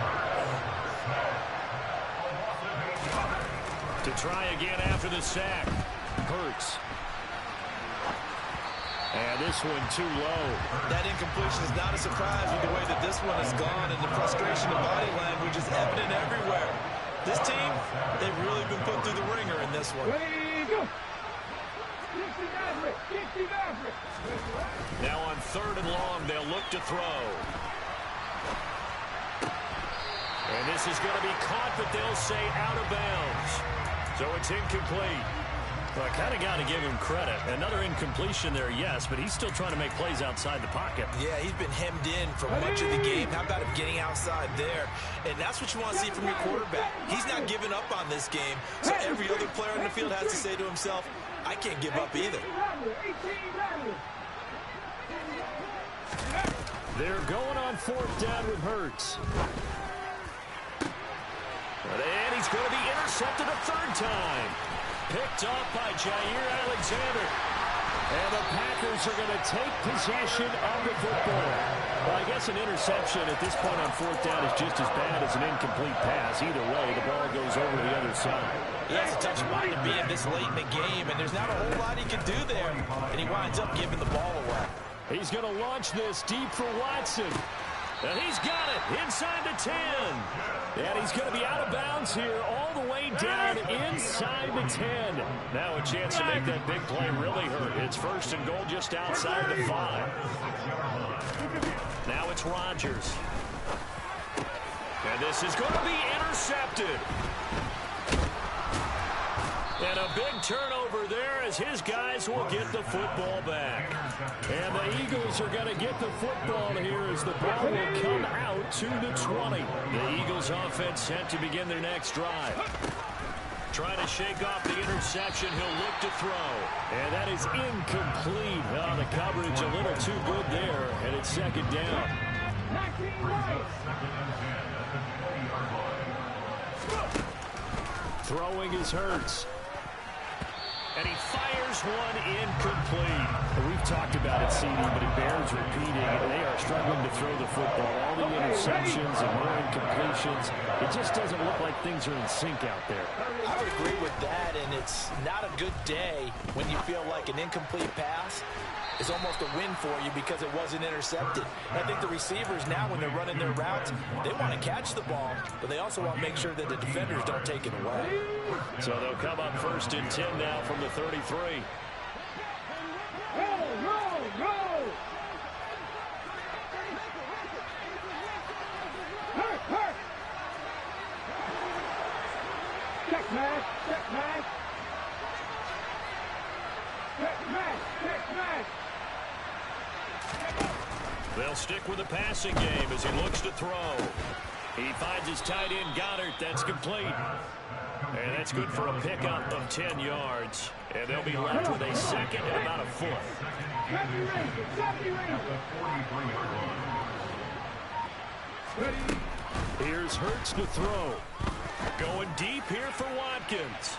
To try again after the sack. Hurts. And this one too low. That incompletion is not a surprise with the way that this one has gone, and the frustration of body language is evident everywhere. This team, they've really been put through the ringer in this one. Now on 3rd and long, they'll look to throw. And this is going to be caught, but they'll say out of bounds. So it's incomplete. Well, I kind of got to give him credit. Another incompletion there, yes, but he's still trying to make plays outside the pocket. Yeah, he's been hemmed in for much of the game. How about him getting outside there? And that's what you want to see from your quarterback. He's not giving up on this game. So every other player on the field has to say to himself, I can't give up either. They're going on 4th down with Hurts. And he's going to be intercepted a 3rd time. Picked off by Jair Alexander. And the Packers are going to take possession of the football. Well, I guess an interception at this point on 4th down is just as bad as an incomplete pass. Either way, the ball goes over the other side. He has a tough spot to be in this late in the game, and there's not a whole lot he can do there. And he winds up giving the ball away. He's going to launch this deep for Watson. And he's got it inside the 10. And he's going to be out of bounds here all the way down inside the 10. Now a chance to make that big play really hurt. It's first and goal just outside the 5. Now it's Rodgers. And this is going to be intercepted. And a big turnover there as his guys will get the football back. And the Eagles are going to get the football here as the ball will come out to the 20. The Eagles offense set to begin their next drive. Trying to shake off the interception. He'll look to throw. And that is incomplete. Oh, the coverage a little too good there. And it's second down. Throwing is Hurts. And he fires one incomplete. We've talked about it, CD, but it bears repeating. They are struggling to throw the football. All the interceptions and more incompletions. It just doesn't look like things are in sync out there. I would agree with that, and it's not a good day when you feel like an incomplete pass is almost a win for you because it wasn't intercepted. And I think the receivers now, when they're running their routes, they want to catch the ball, but they also want to make sure that the defenders don't take it away. So they'll come up first and 10 now from the 33. Go! Hurt! Check match! They'll stick with the passing game as he looks to throw. He finds his tight end, Goddard. That's complete. And that's good for a pickup of 10 yards. And they'll be left with a second and about a foot. Here's Hurts to throw. Going deep here for Watkins.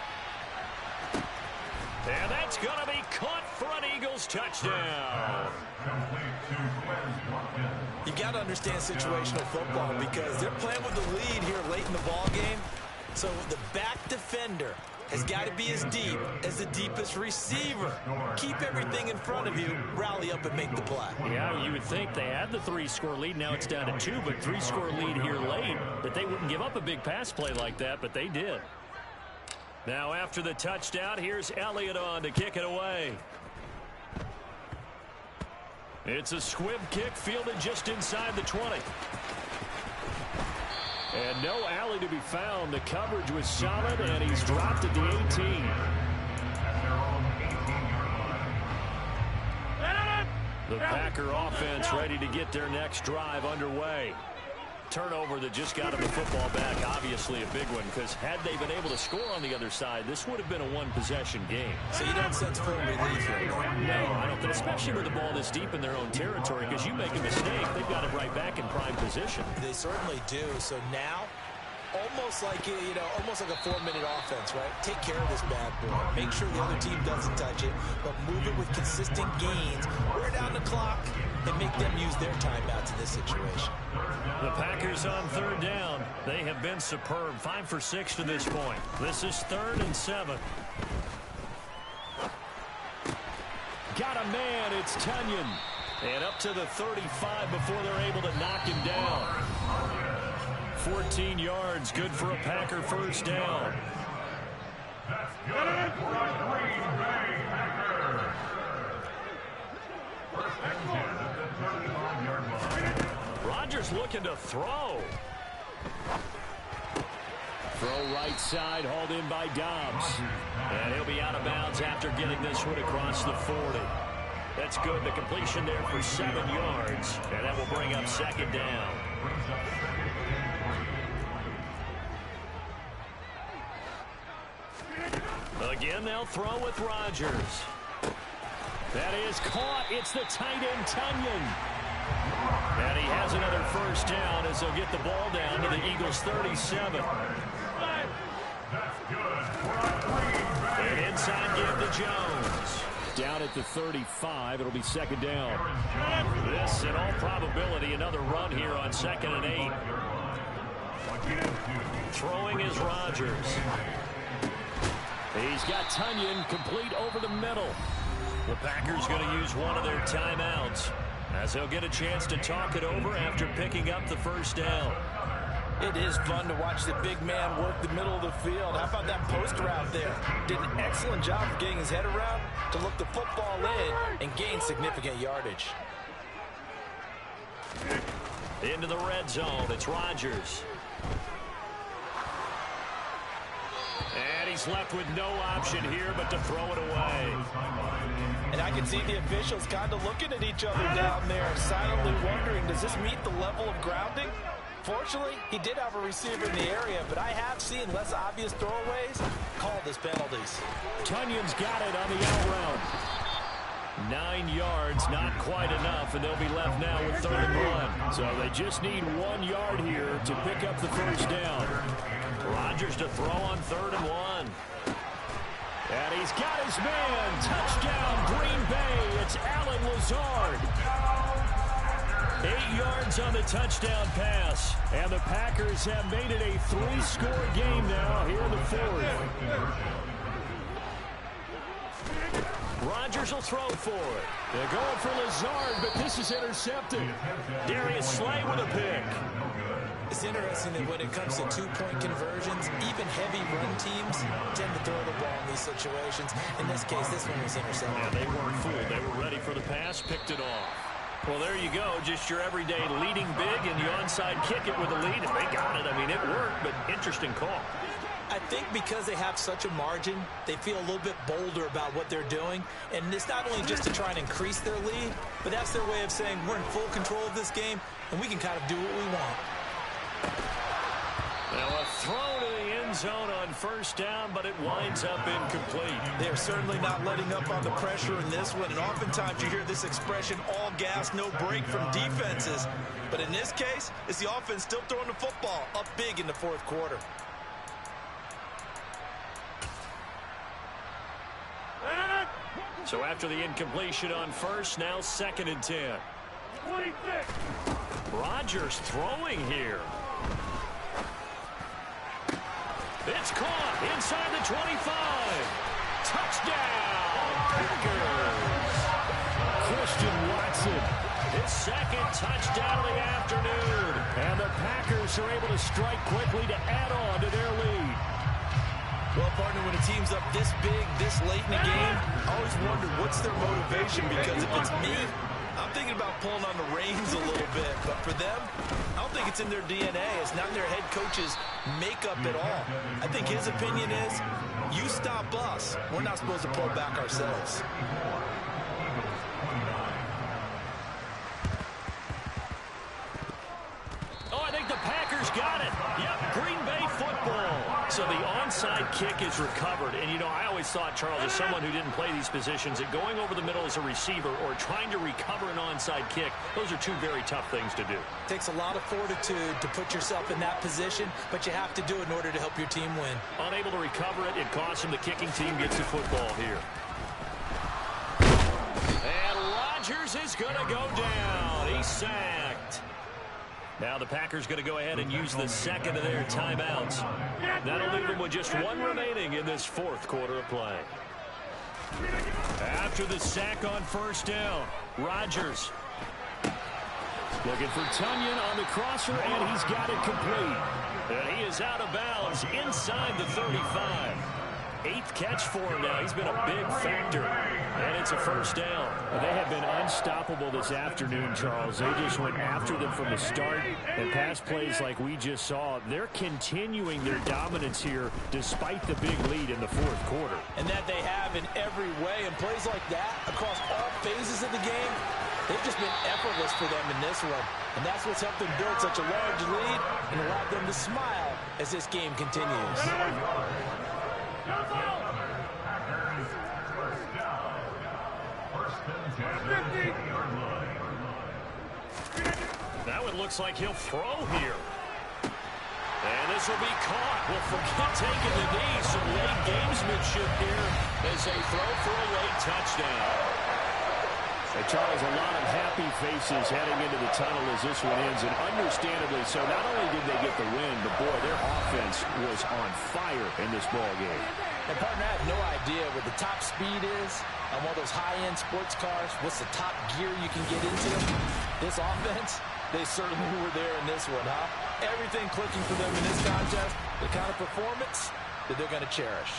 And that's going to be caught for an Eagles touchdown. You got to understand situational football because they're playing with the lead here late in the ball game. So the back defender has got to be as deep as the deepest receiver. Keep everything in front of you, rally up and make the play. Yeah, you would think they had the 3-score lead. Now it's down to 2, but 3-score lead here late. That they wouldn't give up a big pass play like that, but they did. Now after the touchdown, here's Elliott on to kick it away. It's a squib kick fielded just inside the 20. And no alley to be found. The coverage was solid, and he's dropped at the 18. The Packer offense ready to get their next drive underway. Turnover that just got him the football back, obviously a big one, because had they been able to score on the other side, this would have been a one-possession game. So you don't sense full relief here? No, I don't think, especially with the ball this deep in their own territory, because you make a mistake, they've got it right back in prime position. They certainly do. So now, almost like a 4-minute offense, right? Take care of this bad boy. Make sure the other team doesn't touch it, but move it with consistent gains. Wear down the clock and make them use their timeouts in this situation. The Packers on third down. They have been superb. 5 for 6 to this point. This is 3rd and 7. Got a man. It's Tunyon. And up to the 35 before they're able to knock him down. 14 yards. Good for a Packer first down. Rodgers looking to throw. Throw right side, hauled in by Dobbs. And he'll be out of bounds after getting this one across the 40. That's good. The completion there for 7 yards. And that will bring up second down. Again, they'll throw with Rodgers. That is caught. It's the tight end, Tunyon. And he has another first down as they'll get the ball down to the Eagles' 37. And inside give to Jones. Down at the 35, it'll be second down. This, in all probability, another run here on 2nd and 8. Throwing is Rodgers. He's got Tunyon complete over the middle. The Packers going to use one of their timeouts. As he'll get a chance to talk it over after picking up the first down. It is fun to watch the big man work the middle of the field. How about that post route there? Did an excellent job of getting his head around to look the football in and gain significant yardage. Into the red zone, it's Rodgers. And he's left with no option here but to throw it away. And I can see the officials kind of looking at each other down there, silently wondering, does this meet the level of grounding? Fortunately, he did have a receiver in the area, but I have seen less obvious throwaways called as penalties. Tunyon's got it on the out route. 9 yards, not quite enough, and they'll be left now with 3rd and 1. So they just need 1 yard here to pick up the first down. Rodgers to throw on 3rd and 1. And he's got his man. Touchdown, Green Bay. It's Allen Lazard. 8 yards on the touchdown pass. And the Packers have made it a 3-score game now here in the 4th. Rodgers will throw for it. They're going for Lazard, but this is intercepted. Darius Slay with a pick. It's interesting that when it comes to two-point conversions, even heavy run teams tend to throw the ball in these situations. In this case, this one was intercepted. Yeah, they weren't fooled. They were ready for the pass, picked it off. Well, there you go. Just your everyday leading big, and you onside kick it with a lead, and they got it. I mean, it worked, but interesting call. I think because they have such a margin, they feel a little bit bolder about what they're doing. And it's not only just to try and increase their lead, but that's their way of saying we're in full control of this game, and we can kind of do what we want. Now a throw to the end zone on 1st down, but it winds up incomplete. They're certainly not letting up on the pressure in this one, and oftentimes you hear this expression, all gas, no break from defenses. But in this case, it's the offense still throwing the football up big in the 4th quarter. So after the incompletion on 1st, now 2nd and 10. 26. Rodgers throwing here. It's caught inside the 25. Touchdown, Packers. Christian Watson. His 2nd touchdown of the afternoon. And the Packers are able to strike quickly to add on to their lead. Well, partner, when a team's up this big, this late in the game, I always wonder what's their motivation, because if it's me, I'm thinking about pulling on the reins a little bit. But for them, I don't think it's in their DNA. It's not in their head coach's makeup at all. I think his opinion is, you stop us. We're not supposed to pull back ourselves. Oh, I think the Packers got it. Yep, Green Bay football. So the onside kick is recovered. And, you know, I always thought, Charles, as someone who didn't play these positions, that going over the middle as a receiver or trying to recover an onside kick, those are two very tough things to do. It takes a lot of fortitude to put yourself in that position, but you have to do it in order to help your team win. Unable to recover it, it costs him. The kicking team gets the football here. And Rodgers is going to go down. He's sacked. Now the Packers going to go ahead and use the 2nd of their timeouts. That'll leave them with just 1 remaining in this 4th quarter of play. After the sack on 1st down, Rodgers looking for Tunyon on the crosser, and he's got it complete. And he is out of bounds inside the 35. 8th catch for him now. He's been a big factor. And it's a 1st down. They have been unstoppable this afternoon, Charles. They just went after them from the start. And pass plays like we just saw, they're continuing their dominance here despite the big lead in the 4th quarter. And that they have in every way. And plays like that across all phases of the game, they've just been effortless for them in this one. And that's what's helped them build such a large lead and allowed them to smile as this game continues. That one looks like he'll throw here. And this will be caught. Well, forget taking the knee. Some late gamesmanship here as they throw for a late touchdown. And Charles, a lot of happy faces heading into the tunnel as this one ends, and understandably so. Not only did they get the win, but boy, their offense was on fire in this ball game. And partner, I have no idea what the top speed is on one of those high-end sports cars. What's the top gear you can get into? This offense, they certainly were there in this one, huh? Everything clicking for them in this contest, the kind of performance that they're going to cherish.